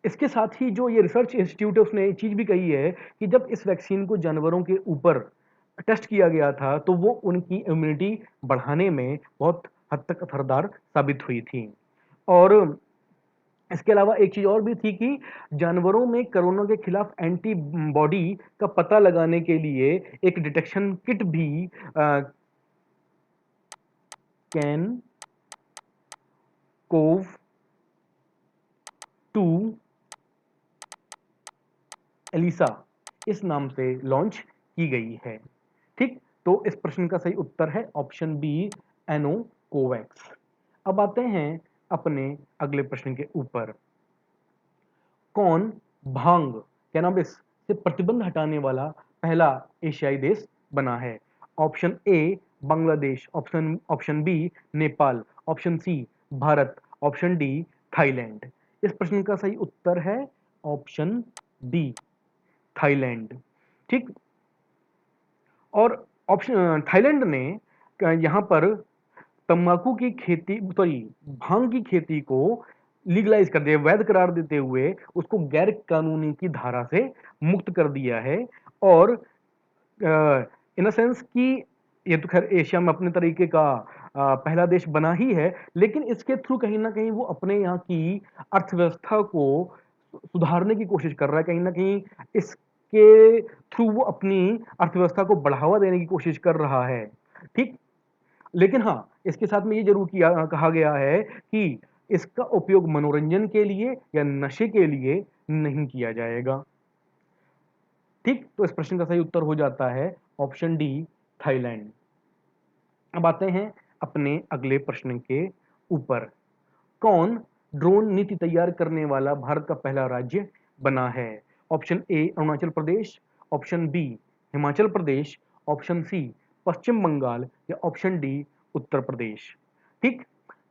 इसके साथ ही जो ये रिसर्च इंस्टीट्यूट है उसने एक चीज भी कही है कि जब इस वैक्सीन को जानवरों के ऊपर टेस्ट किया गया था तो वो उनकी इम्यूनिटी बढ़ाने में बहुत हद तक असरदार साबित हुई थी। और इसके अलावा एक चीज और भी थी कि जानवरों में कोरोना के खिलाफ एंटीबॉडी का पता लगाने के लिए एक डिटेक्शन किट भी कैन कोव 2 एलिसा इस नाम से लॉन्च की गई है। ठीक, तो इस प्रश्न का सही उत्तर है ऑप्शन बी एनोकोवैक्स। अब आते हैं अपने अगले प्रश्न के ऊपर। कौन भांग कैनाबिस से प्रतिबंध हटाने वाला पहला एशियाई देश बना है? Option A Bangladesh, option option B Nepal, option C Bharat, option D Thailand. इस प्रश्न का सही उत्तर है ऑप्शन डी थाईलैंड। ठीक, और ऑप्शन थाईलैंड ने यहाँ पर तंबाकू की खेती, सॉरी, भांग की खेती को लीगलाइज कर दिया, वैध करार देते हुए उसको गैर कानूनी की धारा से मुक्त कर दिया है। और इन सेंस कि ये तो खैर एशिया में अपने तरीके का पहला देश बना ही है, लेकिन इसके थ्रू कहीं ना कहीं वो अपने यहाँ की अर्थव्यवस्था को सुधारने की कोशिश कर रहा है, कहीं ना कहीं इसके थ्रू वो अपनी अर्थव्यवस्था को बढ़ावा देने की कोशिश कर रहा है। ठीक, लेकिन हाँ, इसके साथ में ये जरूर किया कहा गया है कि इसका उपयोग मनोरंजन के लिए या नशे के लिए नहीं किया जाएगा। ठीक, तो इस प्रश्न का सही उत्तर हो जाता है ऑप्शन डी थाईलैंड। अब आते हैं अपने अगले प्रश्न के ऊपर। कौन ड्रोन नीति तैयार करने वाला भारत का पहला राज्य बना है? Option A Arunachal Pradesh, option B Himachal Pradesh, option C Paschim Bengal या ऑप्शन डी उत्तर प्रदेश। ठीक,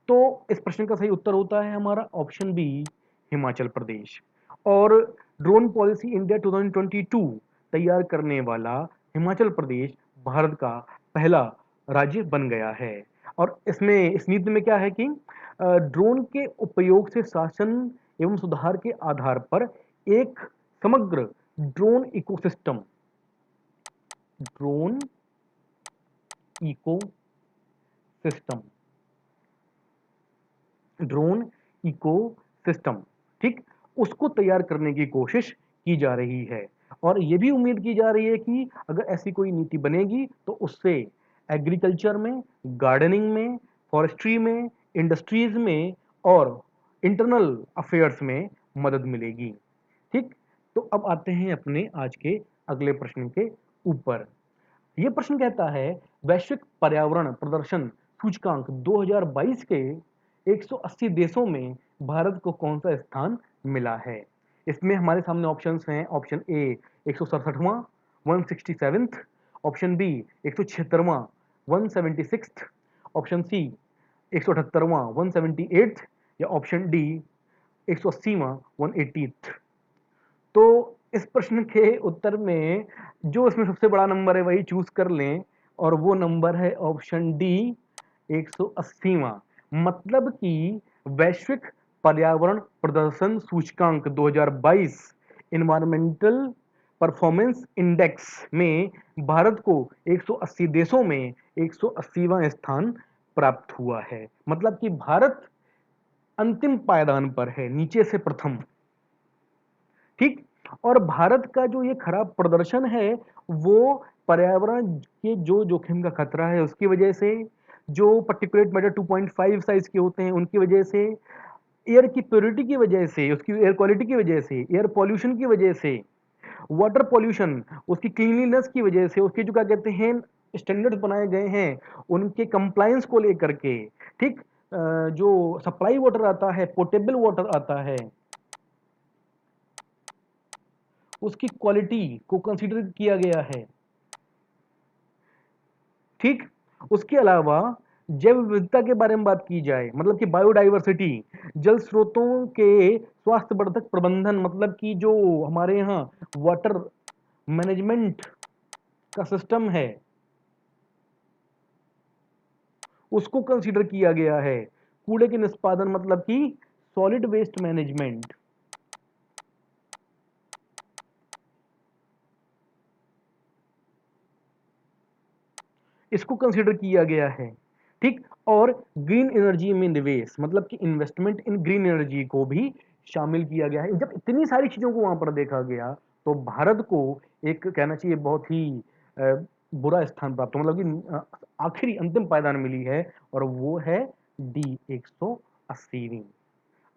तो इस प्रश्न का सही उत्तर होता है हमारा ऑप्शन बी हिमाचल प्रदेश। और ड्रोन पॉलिसी इंडिया 2022 तैयार करने वाला हिमाचल प्रदेश भारत का पहला राज्य बन गया है। और इसमें इस नीति में क्या है कि ड्रोन के उपयोग से शासन एवं सुधार के आधार पर एक समग्र drone ecosystem, drone ecosystem, drone ecosystem, ठीक, उसको तैयार करने की कोशिश की जा रही है। और ये भी उम्मीद की जा रही है कि अगर ऐसी कोई नीति बनेगी तो उससे एग्रीकल्चर में, गार्डनिंग में, फॉरेस्ट्री में, इंडस्ट्रीज में और इंटरनल अफेयर्स में मदद मिलेगी। ठीक, तो अब आते हैं अपने आज के अगले प्रश्न के ऊपर। यह प्रश्न कहता है वैश्विक पर्यावरण प्रदर्शन सूचकांक 2022 के 180 देशों में भारत को कौन सा स्थान मिला है? इसमें हमारे सामने ऑप्शंस हैं। ऑप्शन ए 167वां 167th, ऑप्शन बी 176वां 176th, ऑप्शन सी 178वां 178th या ऑप्शन डी 180वां 180th। तो इस प्रश्न के उत्तर में जो इसमें सबसे बड़ा नंबर है वही चूज कर लें, और वो नंबर है ऑप्शन डी 180वां। मतलब कि वैश्विक पर्यावरण प्रदर्शन सूचकांक 2022 इन्वायरमेंटल परफॉर्मेंस इंडेक्स में भारत को 180 देशों में 180वां स्थान प्राप्त हुआ है। मतलब कि भारत अंतिम पायदान पर है, नीचे से प्रथम। ठीक, और भारत का जो ये खराब प्रदर्शन है वो पर्यावरण के जो जोखिम का खतरा है उसकी वजह से, जो पार्टिकुलेट मैटर 2.5 साइज के होते हैं उनकी वजह से, एयर की प्योरिटी की वजह से, उसकी एयर क्वालिटी की वजह से, एयर पॉल्यूशन की वजह से, वाटर पॉल्यूशन, उसकी क्लीनलीनेस की वजह से, उसके जो क्या कहते हैं स्टैंडर्ड्स बनाए गए हैं उनके कंप्लायंस को लेकर के, ठीक, जो सप्लाई वाटर आता है, पोर्टेबल वाटर आता है, उसकी क्वालिटी को कंसीडर किया गया है, ठीक। उसके अलावा जैव विविधता के बारे में बात की जाए, मतलब कि बायोडाइवर्सिटी, जल स्रोतों के स्वास्थ्यवर्धक प्रबंधन, मतलब कि जो हमारे यहाँ वाटर मैनेजमेंट का सिस्टम है उसको कंसीडर किया गया है, कूड़े के निष्पादन मतलब कि सॉलिड वेस्ट मैनेजमेंट, इसको कंसीडर किया गया है, ठीक। और ग्रीन एनर्जी में निवेश, मतलब कि इन्वेस्टमेंट इन ग्रीन एनर्जी को भी शामिल किया गया है। जब इतनी सारी चीजों को वहां पर देखा गया तो भारत को एक कहना चाहिए बहुत ही बुरा स्थान प्राप्त, मतलब कि आखिरी अंतिम पायदान मिली है और वो है डी 180वीं।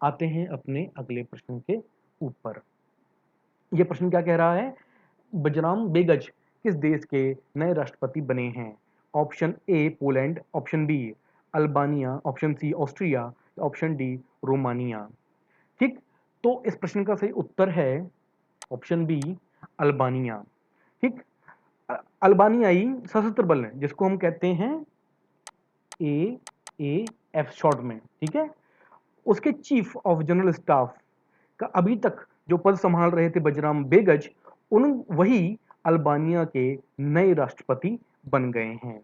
आते हैं अपने अगले प्रश्न के ऊपर। ये प्रश्न क्या कह रहा है? बजराम बेगच किस देश के नए राष्ट्रपति बने हैं? Option A Poland, option B Albania, option C Austria, option D Romania. ठीक, तो इस प्रश्न का सही उत्तर है ऑप्शन बी अल्बानिया। ठीक, अल्बानियाई सशस्त्र बल है जिसको हम कहते हैं AAF शॉर्ट में, ठीक है, उसके चीफ ऑफ जनरल स्टाफ का अभी तक जो पद संभाल रहे थे बजराम बेगच, उन वही अल्बानिया के नए राष्ट्रपति बन गए हैं।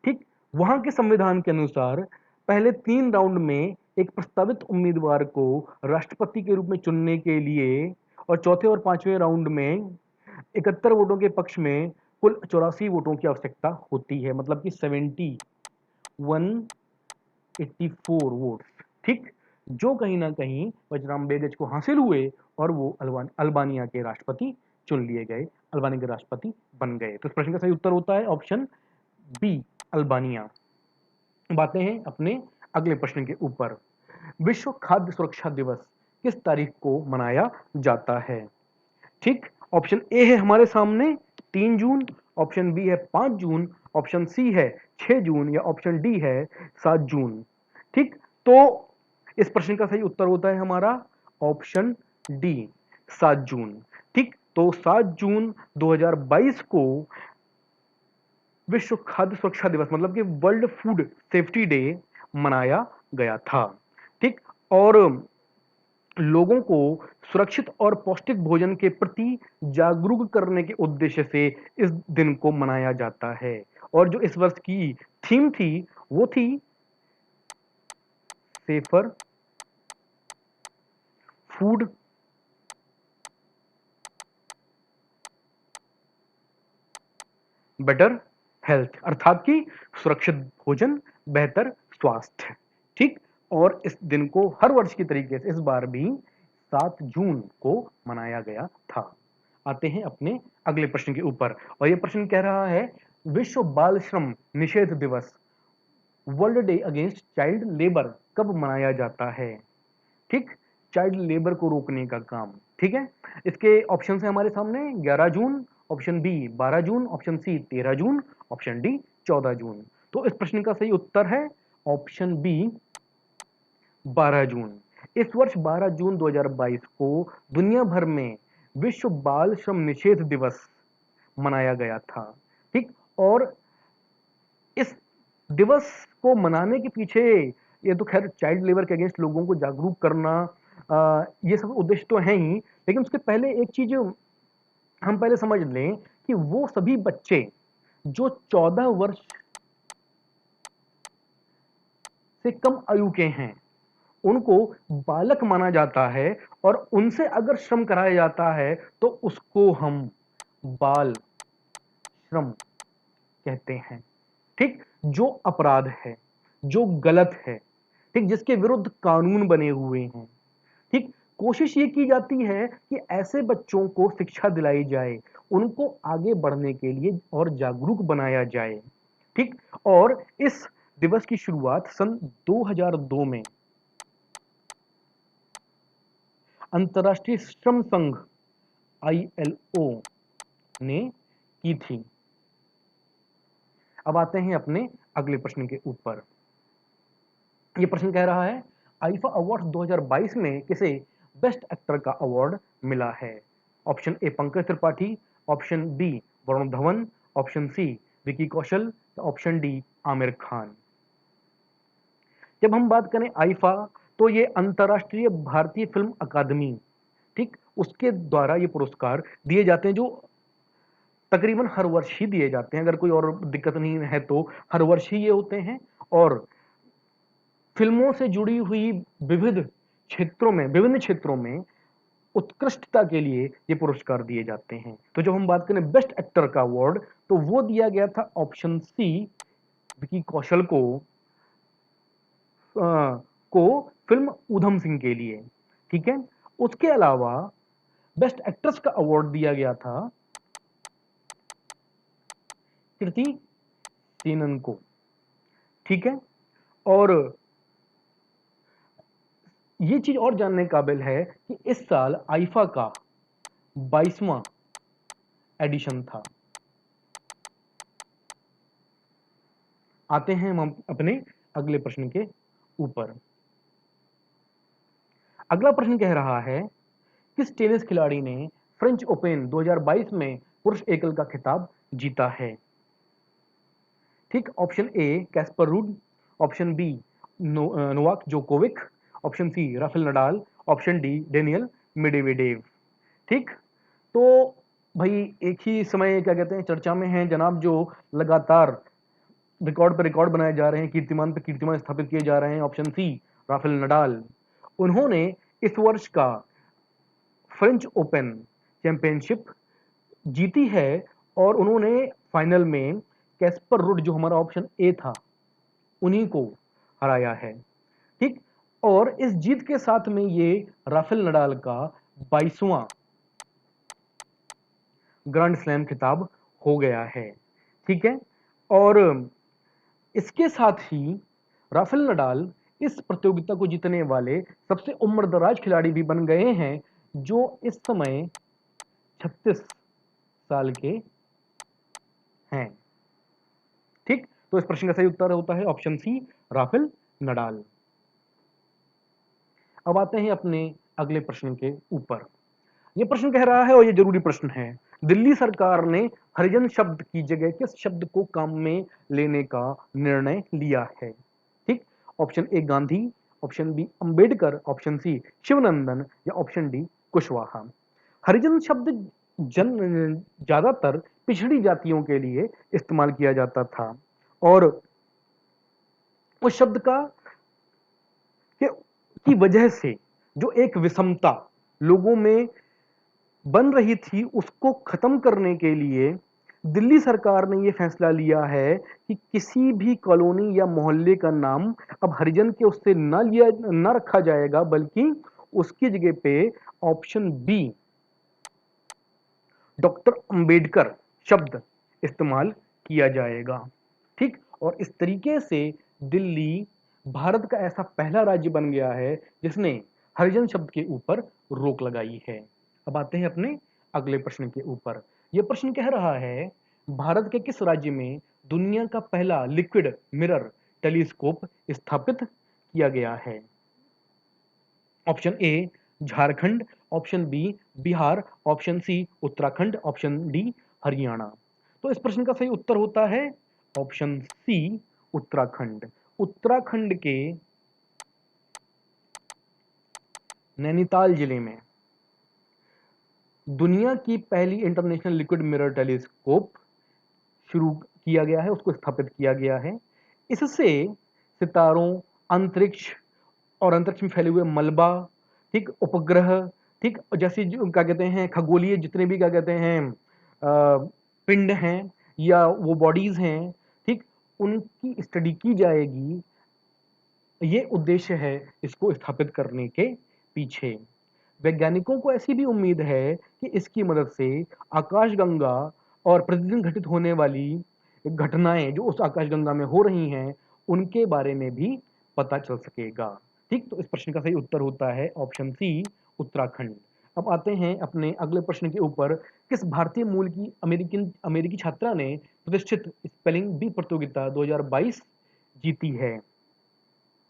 ठीक, वहां के संविधान के अनुसार पहले 3 राउंड में एक प्रस्तावित उम्मीदवार को राष्ट्रपति के रूप में चुनने के लिए और चौथे और पांचवें राउंड में 71 वोटों के पक्ष में कुल 84 वोटों की आवश्यकता होती है, मतलब कि 184 वोट्स, ठीक, जो कहीं ना कहीं बजराम बेगच को हासिल हुए और वो अल्बानिया के राष्ट्रपति चुन लिए गए, अल्बानिया के राष्ट्रपति बन गए। तो इस प्रश्न का सही उत्तर होता है ऑप्शन बी अल्बानिया। बातें हैं अपने अगले प्रश्न के ऊपर। विश्व खाद्य सुरक्षा दिवस किस तारीख को मनाया जाता है? ठीक, ऑप्शन ए है हमारे सामने 3 जून, ऑप्शन बी है 5 जून, ऑप्शन सी है 6 जून या ऑप्शन डी है 7 जून। ठीक, तो इस प्रश्न का सही उत्तर होता है हमारा ऑप्शन डी 7 जून। ठीक, तो 7 जून 2022 को विश्व खाद्य सुरक्षा दिवस मतलब कि वर्ल्ड फूड सेफ्टी डे मनाया गया था। ठीक, और लोगों को सुरक्षित और पौष्टिक भोजन के प्रति जागरूक करने के उद्देश्य से इस दिन को मनाया जाता है। और जो इस वर्ष की थीम थी वो थी सेफर फूड बेटर हेल्थ, अर्थात कि सुरक्षित भोजन बेहतर स्वास्थ्य। ठीक, और इस दिन को हर वर्ष की तरीके से इस बार भी 7 जून को मनाया गया था। आते हैं अपने अगले प्रश्न के ऊपर और यह प्रश्न कह रहा है विश्व बाल श्रम निषेध दिवस world day against child labour कब मनाया जाता है? ठीक, चाइल्ड लेबर को रोकने का काम। ठीक है, इसके ऑप्शन है हमारे सामने 11 जून, ऑप्शन बी 12 जून, ऑप्शन सी 13 जून, ऑप्शन डी 14 जून। तो इस प्रश्न का सही उत्तर है ऑप्शन बी 12 जून। इस वर्ष 12 जून 2022 को दुनिया भर में विश्व बाल श्रम निषेध दिवस मनाया गया था। ठीक, और इस दिवस को मनाने के पीछे ये तो खैर चाइल्ड लेबर के अगेंस्ट लोगों को जागरूक करना, ये सब उद्देश्य तो है ही, लेकिन उसके पहले एक चीज हम पहले समझ लें कि वो सभी बच्चे जो 14 वर्ष से कम आयु के हैं उनको बालक माना जाता है और उनसे अगर श्रम कराया जाता है तो उसको हम बाल श्रम कहते हैं। ठीक, जो अपराध है, जो गलत है, ठीक, जिसके विरुद्ध कानून बने हुए हैं। ठीक, कोशिश ये की जाती है कि ऐसे बच्चों को शिक्षा दिलाई जाए, उनको आगे बढ़ने के लिए और जागरूक बनाया जाए। ठीक। और इस दिवस की शुरुआत सन 2002 में अंतर्राष्ट्रीय श्रम संघ ILO ने की थी। अब आते हैं अपने अगले प्रश्न के ऊपर। ये प्रश्न कह रहा है आईफा अवार्ड 2022 में किसे बेस्ट एक्टर का अवार्ड मिला है? Option A Pankaj Tripathi, option B Varun Dhawan, option C Vicky Kaushal, option D Aamir Khan. जब हम बात करें आईफा, तो ये अंतर्राष्ट्रीय भारतीय फिल्म अकादमी, ठीक, उसके द्वारा ये पुरस्कार दिए जाते हैं, जो तकरीबन हर वर्ष ही दिए जाते हैं। अगर कोई और दिक्कत नहीं है तो हर वर्ष ही ये होते हैं। और फिल्मों से जुड़ी हुई विभिन्न क्षेत्रों में उत्कृष्टता के लिए ये पुरस्कार दिए जाते हैं। तो जब हम बात करें बेस्ट एक्टर का अवार्ड, तो वो दिया गया था ऑप्शन सी विकी कौशल को फिल्म ऊधम सिंह के लिए। ठीक है। उसके अलावा बेस्ट एक्ट्रेस का अवार्ड दिया गया था कृति सेनन को। ठीक है। और ये चीज और जानने काबिल है कि इस साल आईफा का 22वां एडिशन था। आते हैं हम अपने अगले प्रश्न के ऊपर। अगला प्रश्न कह रहा है किस टेनिस खिलाड़ी ने फ्रेंच ओपन 2022 में पुरुष एकल का खिताब जीता है? ठीक। Option A Casper Ruud, option B Novak Djokovic, option C Rafael Nadal, option D Daniil Medvedev. ठीक। तो भाई एक ही समय क्या कहते हैं चर्चा में है जनाब, जो लगातार रिकॉर्ड पे रिकॉर्ड बनाए जा रहे हैं, कीर्तिमान पे कीर्तिमान स्थापित किए जा रहे हैं। Option C Rafael Nadal. उन्होंने इस वर्ष का फ्रेंच ओपन चैंपियनशिप जीती है और उन्होंने फाइनल में कैस्पर रुड, जो हमारा ऑप्शन ए था, उन्हीं को हराया है। ठीक। और इस जीत के साथ में ये राफेल नडाल का 22वां ग्रैंड स्लैम खिताब हो गया है। ठीक है। और इसके साथ ही राफेल नडाल इस प्रतियोगिता को जीतने वाले सबसे उम्रदराज खिलाड़ी भी बन गए हैं, जो इस समय 36 साल के हैं। ठीक। तो इस प्रश्न का सही उत्तर होता है ऑप्शन सी राफेल नडाल। अब आते हैं अपने अगले प्रश्न के ऊपर। यह प्रश्न कह रहा है, और यह जरूरी प्रश्न है, दिल्ली सरकार ने हरिजन शब्द की जगह किस शब्द को काम में लेने का निर्णय लिया है? ठीक। Option A Gandhi, option B Ambedkar, option C Shivnandan, या ऑप्शन डी कुशवाहा। हरिजन शब्द ज्यादातर पिछड़ी जातियों के लिए इस्तेमाल किया जाता था, और उस शब्द की वजह से जो एक विषमता लोगों में बन रही थी, उसको खत्म करने के लिए दिल्ली सरकार ने यह फैसला लिया है कि किसी भी कॉलोनी या मोहल्ले का नाम अब हरिजन के उससे ना रखा जाएगा, बल्कि उसकी जगह पे ऑप्शन बी डॉक्टर अंबेडकर शब्द इस्तेमाल किया जाएगा। ठीक। और इस तरीके से दिल्ली भारत का ऐसा पहला राज्य बन गया है जिसने हरिजन शब्द के ऊपर रोक लगाई है। अब आते हैं अपने अगले प्रश्न के ऊपर। यह प्रश्न कह रहा है भारत के किस राज्य में दुनिया का पहला लिक्विड मिरर टेलीस्कोप स्थापित किया गया है? Option A Jharkhand, option B Bihar, option C Uttarakhand, option D Haryana. तो इस प्रश्न का सही उत्तर होता है ऑप्शन सी उत्तराखंड। उत्तराखंड के नैनीताल जिले में दुनिया की पहली इंटरनेशनल लिक्विड मिरर टेलीस्कोप शुरू किया गया है, उसको स्थापित किया गया है। इससे सितारों, अंतरिक्ष और अंतरिक्ष में फैले हुए मलबा, ठीक, उपग्रह, ठीक, जैसे क्या कहते हैं खगोलीय जितने भी क्या कहते हैं पिंड हैं या वो बॉडीज हैं, ठीक, उनकी स्टडी की जाएगी। ये उद्देश्य है इसको स्थापित करने के पीछे। वैज्ञानिकों को ऐसी भी उम्मीद है कि इसकी मदद से आकाशगंगा और प्रतिदिन घटित होने वाली घटनाएं जो उस आकाशगंगा में हो रही हैं, उनके बारे में भी पता चल सकेगा। ठीक, तो इस प्रश्न का सही उत्तर होता है ऑप्शन सी, उत्तराखंड। अब आते हैं अपने अगले प्रश्न के ऊपर। किस भारतीय मूल की अमेरिकी छात्रा ने प्रतिष्ठित स्पेलिंग बी प्रतियोगिता 2022 जीती है?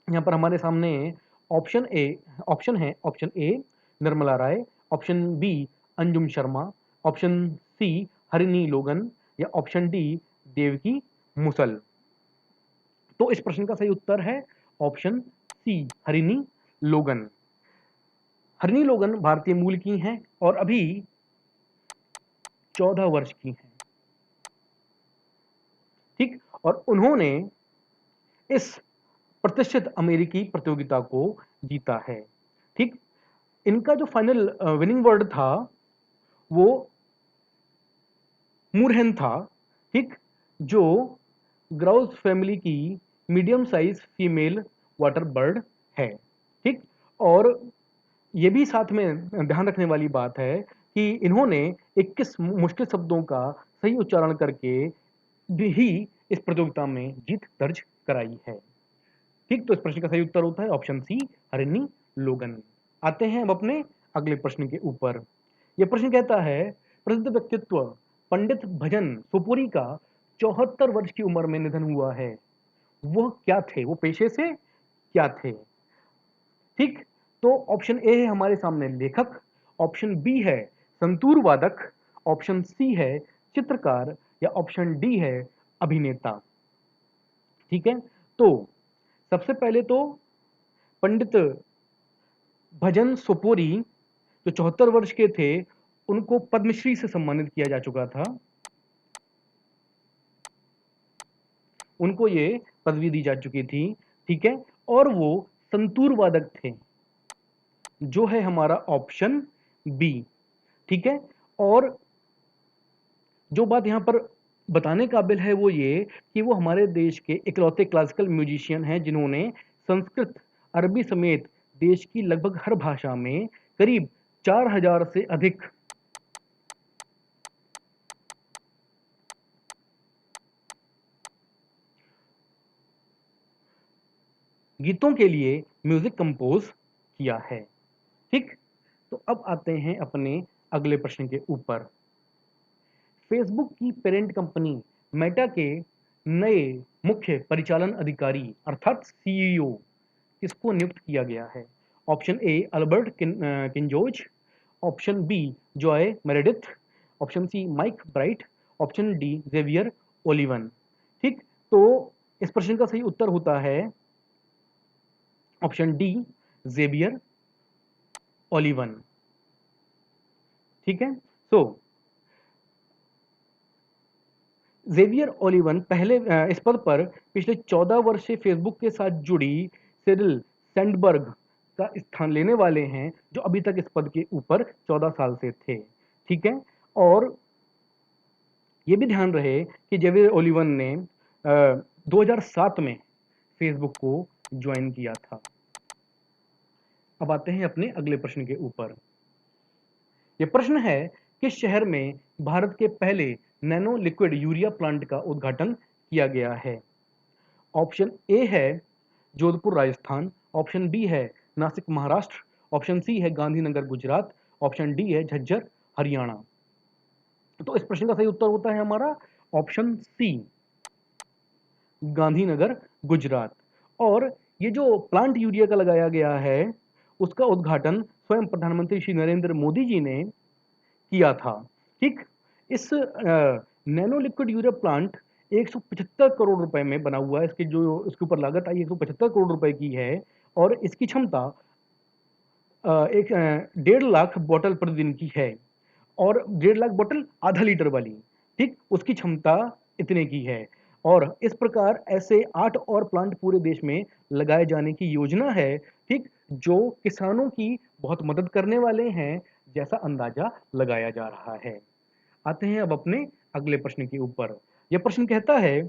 यहाँ पर हमारे सामने option A Nirmala Rai, option B Anjum Sharma, option C Harini Logan, या ऑप्शन डी देवकी मुसल। तो इस प्रश्न का सही उत्तर है ऑप्शन सी, हरिणी लोगन। हरिणी लोगन भारतीय मूल की हैं और अभी 14 वर्ष की हैं। ठीक, और उन्होंने इस प्रतिष्ठित अमेरिकी प्रतियोगिता को जीता है। ठीक, इनका जो फाइनल विनिंग वर्ड था वो मुरहन था। ठीक, जो ग्राउस फैमिली की medium size female water bird है। ठीक, और ये भी साथ में ध्यान रखने वाली बात है कि इन्होंने 21 मुश्किल शब्दों का सही उच्चारण करके भी इस प्रतियोगिता में जीत दर्ज कराई है। ठीक, तो इस प्रश्न का सही उत्तर होता है ऑप्शन सी, हरिणी लोगन। आते हैं अब अपने अगले प्रश्न के ऊपर। यह प्रश्न कहता है, प्रसिद्ध व्यक्तित्व पंडित भजन सुपुरी का 74 वर्ष की उम्र में निधन हुआ है। वो क्या थे, वो पेशे से क्या थे? ठीक, तो ऑप्शन ए है हमारे सामने लेखक, ऑप्शन बी है संतूर वादक, ऑप्शन सी है चित्रकार, या ऑप्शन डी है अभिनेता। ठीक है, तो सबसे पहले तो पंडित भजन सोपोरी जो 74 वर्ष के थे, उनको पद्मश्री से सम्मानित किया जा चुका था। उनको ये पदवी दी जा चुकी थी। ठीक है, और वो संतूर वादक थे, जो है हमारा ऑप्शन बी। ठीक है, और जो बात यहाँ पर बताने काबिल है वो ये कि वो हमारे देश के इकलौते क्लासिकल म्यूजिशियन हैं जिन्होंने संस्कृत, अरबी समेत देश की लगभग हर भाषा में करीब 4000 से अधिक गीतों के लिए म्यूजिक कंपोज किया है। ठीक, तो अब आते हैं अपने अगले प्रश्न के ऊपर। फेसबुक की पेरेंट कंपनी मेटा के नए मुख्य परिचालन अधिकारी अर्थात सीईओ किसको नियुक्त किया गया है? ऑप्शन ए अल्बर्ट किंजोज, option B Joy Meredith, option C Mike Bright, option D Javier Olivan. ठीक, तो इस प्रश्न का सही उत्तर होता है ऑप्शन डी जेवियर ओलिवन। ठीक है, सो जेवियर ओलिवन पहले इस पद पर पिछले 14 वर्ष से फेसबुक के साथ जुड़ी सिरिल सैंडबर्ग का स्थान लेने वाले हैं, जो अभी तक इस पद के ऊपर 14 साल से थे। ठीक है, और ये भी ध्यान रहे कि जेवियर ओलिवन ने 2007 में फेसबुक को ज्वाइन किया था। अब आते हैं अपने अगले प्रश्न के ऊपर। यह प्रश्न है, किस शहर में भारत के पहले नैनो लिक्विड यूरिया प्लांट का उद्घाटन किया गया है? ऑप्शन ए है जोधपुर राजस्थान, ऑप्शन बी है नासिक महाराष्ट्र, ऑप्शन सी है गांधीनगर गुजरात, ऑप्शन डी है झज्जर हरियाणा। तो इस प्रश्न का सही उत्तर होता है हमारा ऑप्शन सी, गांधीनगर गुजरात। और ये जो प्लांट यूरिया का लगाया गया है, उसका उद्घाटन स्वयं प्रधानमंत्री श्री नरेंद्र मोदी जी ने किया था। ठीक, इस nano liquid urea plant 175 crore रुपए में बना हुआ है। इसकी जो इसके ऊपर लागत आई 175 करोड़ रुपए की है, और इसकी क्षमता एक 1.5 लाख बॉटल प्रतिदिन की है, और 1.5 लाख बॉटल आधा लीटर वाली। ठीक, उसकी क्षमता इतने की है, और इस प्रकार ऐसे 8 और प्लांट पूरे देश में लगाए जाने की योजना है। ठीक, जो किसानों की बहुत मदद करने वाले हैं, जैसा अंदाजा लगाया जा रहा है। आते हैं अब अपने अगले प्रश्न के ऊपर। यह प्रश्न कहता है,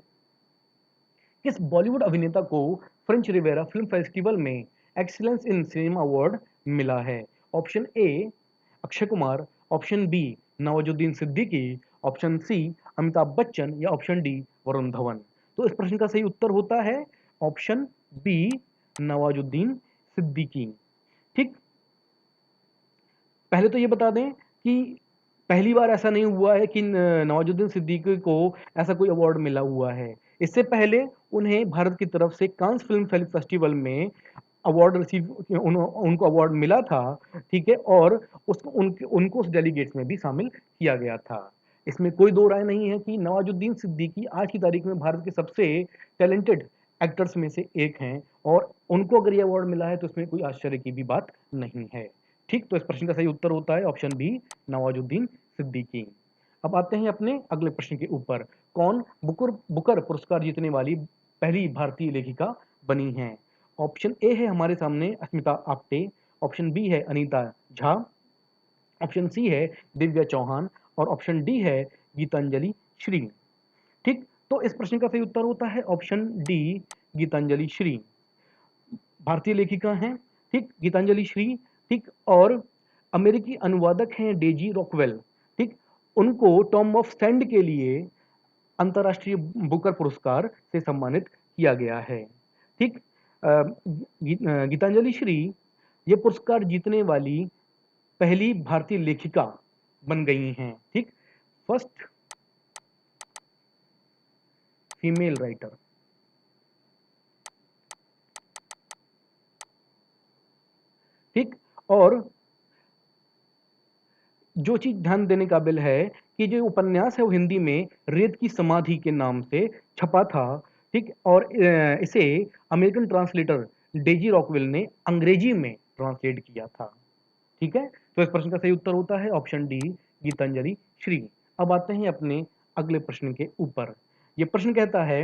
किस बॉलीवुड अभिनेता को फ्रेंच रिवेरा फिल्म फेस्टिवल में एक्सीलेंस इन सिनेमा अवार्ड मिला है? Option A Akshay Kumar, option B Nawazuddin Siddiqui, option C Amitabh Bachchan या ऑप्शन डी वरुण धवन। तो इस प्रश्न का सही उत्तर होता है ऑप्शन बी नवाजुद्दीन सिद्दीकी। ठीक, पहले तो ये बता दें कि पहली बार ऐसा नहीं हुआ है कि नवाजुद्दीन सिद्दीकी को ऐसा कोई अवार्ड मिला हुआ है। इससे पहले उन्हें भारत की तरफ से कांस फिल्म फेस्टिवल में अवार्ड उनको अवार्ड मिला था, ठीक है, और उनको उस डेलीगेट्स में भी शामिल किया गया था। इसमें कोई दो राय नहीं है कि नवाजुद्दीन सिद्दीकी आज की तारीख में भारत के सबसे टैलेंटेड एक्टर्स में से एक हैं और उनको अगर ये अवार्ड मिला है तो इसमें कोई आश्चर्य की भी बात नहीं है। ठीक, तो इस प्रश्न का सही उत्तर होता है ऑप्शन बी नवाजुद्दीन सिद्दीकी। अब आते हैं अपने अगले प्रश्न के ऊपर। कौन बुकर बुकर पुरस्कार जीतने वाली पहली भारतीय लेखिका बनी हैं? ऑप्शन ए है हमारे सामने अस्मिता आप्टे, ऑप्शन बी है अनीता झा, ऑप्शन सी है दिव्या चौहान और ऑप्शन डी है गीतांजलि श्री। ठीक, तो इस प्रश्न का सही उत्तर होता है ऑप्शन डी गीतांजलि श्री। भारतीय लेखिका हैं, ठीक, गीतांजलि श्री, ठीक, और अमेरिकी अनुवादक हैं डेजी रॉकवेल, ठीक, उनको टॉम ऑफ स्टैंड के लिए अंतर्राष्ट्रीय बुकर पुरस्कार से सम्मानित किया गया है। ठीक, गीतांजलि श्री ये पुरस्कार जीतने वाली पहली भारतीय लेखिका बन गई हैं। ठीक, फर्स्ट फीमेल राइटर। ठीक, और जो चीज ध्यान देने काबिल है कि जो उपन्यास है वो हिंदी में रेत की समाधि के नाम से छपा था। ठीक, और इसे अमेरिकन ट्रांसलेटर डेजी रॉकवेल ने अंग्रेजी में ट्रांसलेट किया था। ठीक है, तो इस प्रश्न का सही उत्तर होता है ऑप्शन डी गीतांजलि श्री। अब आते हैं अपने अगले प्रश्न के ऊपर। ये प्रश्न कहता है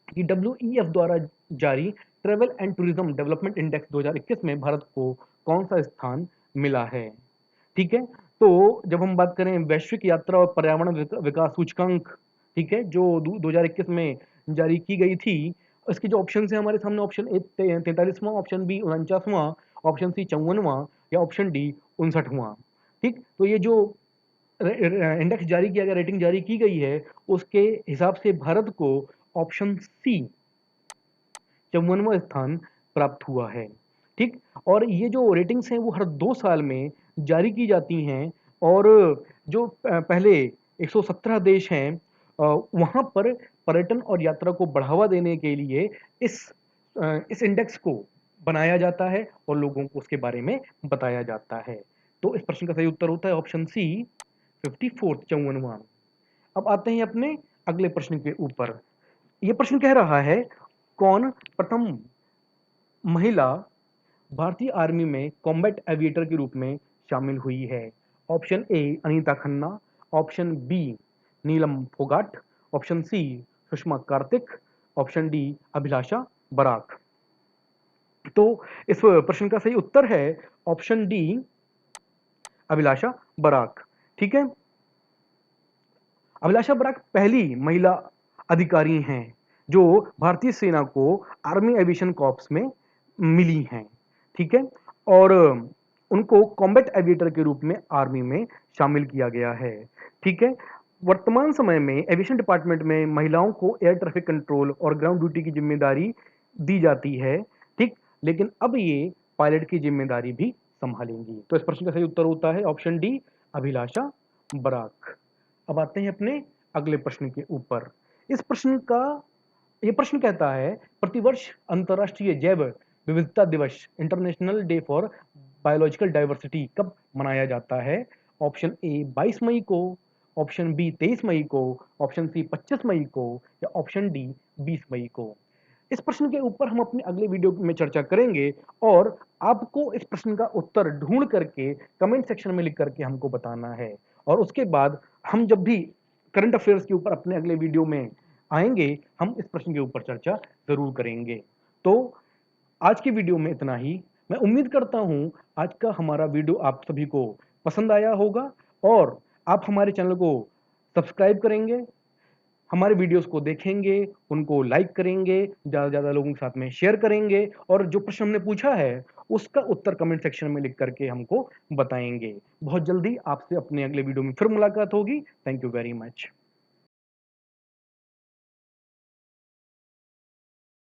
कि WEF द्वारा जारी travel and tourism development index 2021 में भारत को कौन सा स्थान मिला है? ठीक है, तो जब हम बात करें वैश्विक यात्रा और पर्यावरण विकास सूचकांक, ठीक है, जो 2021 में जारी की गई थी, इसके जो ऑप्शन है हमारे सामने, ऑप्शन ए 43वां, ऑप्शन बी 49वां, ऑप्शन सी 54वां या ऑप्शन डी 59वां। ठीक, तो ये जो इंडेक्स जारी किया गया, रेटिंग जारी की गई है, उसके हिसाब से भारत को ऑप्शन सी 54वां स्थान प्राप्त हुआ है। ठीक, और ये जो रेटिंग्स हैं वो हर 2 साल में जारी की जाती हैं और जो पहले 117 देश हैं वहाँ पर पर्यटन और यात्रा को बढ़ावा देने के लिए इस इंडेक्स को बनाया जाता है और लोगों को उसके बारे में बताया जाता है। तो इस प्रश्न का सही उत्तर होता है ऑप्शन सी 54 54वां। अब आते हैं अपने अगले प्रश्न के ऊपर। ये प्रश्न कह रहा है कौन प्रथम महिला भारतीय आर्मी में कॉम्बैट एविएटर के रूप में शामिल हुई है? Option A Anita Khanna, option B Neelam Phogat, option C Sushma Kartik, option D Abhilasha Barak. तो इस प्रश्न का सही उत्तर है ऑप्शन डी अभिलाषा बराक। ठीक है, अभिलाषा बराक पहली महिला अधिकारी हैं जो भारतीय सेना को आर्मी एविएशन कॉर्प्स में मिली हैं। ठीक है, और उनको कॉम्बैट एविएटर के रूप में आर्मी में शामिल किया गया है। ठीक है, वर्तमान समय में एविएशन डिपार्टमेंट में महिलाओं को एयर ट्रैफिक कंट्रोल और ग्राउंड ड्यूटी की जिम्मेदारी दी जाती है। ठीक, लेकिन अब ये पायलट की जिम्मेदारी भी संभालेंगी। तो इस प्रश्न का सही उत्तर होता है ऑप्शन डी अभिलाषा बराक। अब आते हैं अपने अगले प्रश्न के ऊपर। इस प्रश्न का ये प्रश्न कहता है प्रतिवर्ष अंतर्राष्ट्रीय जैव विविधता दिवस international day for biological diversity कब मनाया जाता है? ऑप्शन ए 22 मई को, ऑप्शन बी 23 मई को, ऑप्शन सी 25 मई को या ऑप्शन डी 20 मई को। इस प्रश्न के ऊपर हम अपने अगले वीडियो में चर्चा करेंगे और आपको इस प्रश्न का उत्तर ढूंढ करके कमेंट सेक्शन में लिख करके हमको बताना है और उसके बाद हम जब भी करंट अफेयर्स के ऊपर अपने अगले वीडियो में आएंगे हम इस प्रश्न के ऊपर चर्चा जरूर करेंगे। तो आज की वीडियो में इतना ही। मैं उम्मीद करता हूं आज का हमारा वीडियो आप सभी को पसंद आया होगा और आप हमारे चैनल को सब्सक्राइब करेंगे, हमारे वीडियोस को देखेंगे, उनको लाइक करेंगे, ज़्यादा से ज़्यादा लोगों के साथ में शेयर करेंगे और जो प्रश्न हमने पूछा है उसका उत्तर कमेंट सेक्शन में लिख करके हमको बताएँगे। बहुत जल्दी आपसे अपने अगले वीडियो में फिर मुलाकात होगी। Thank you very much.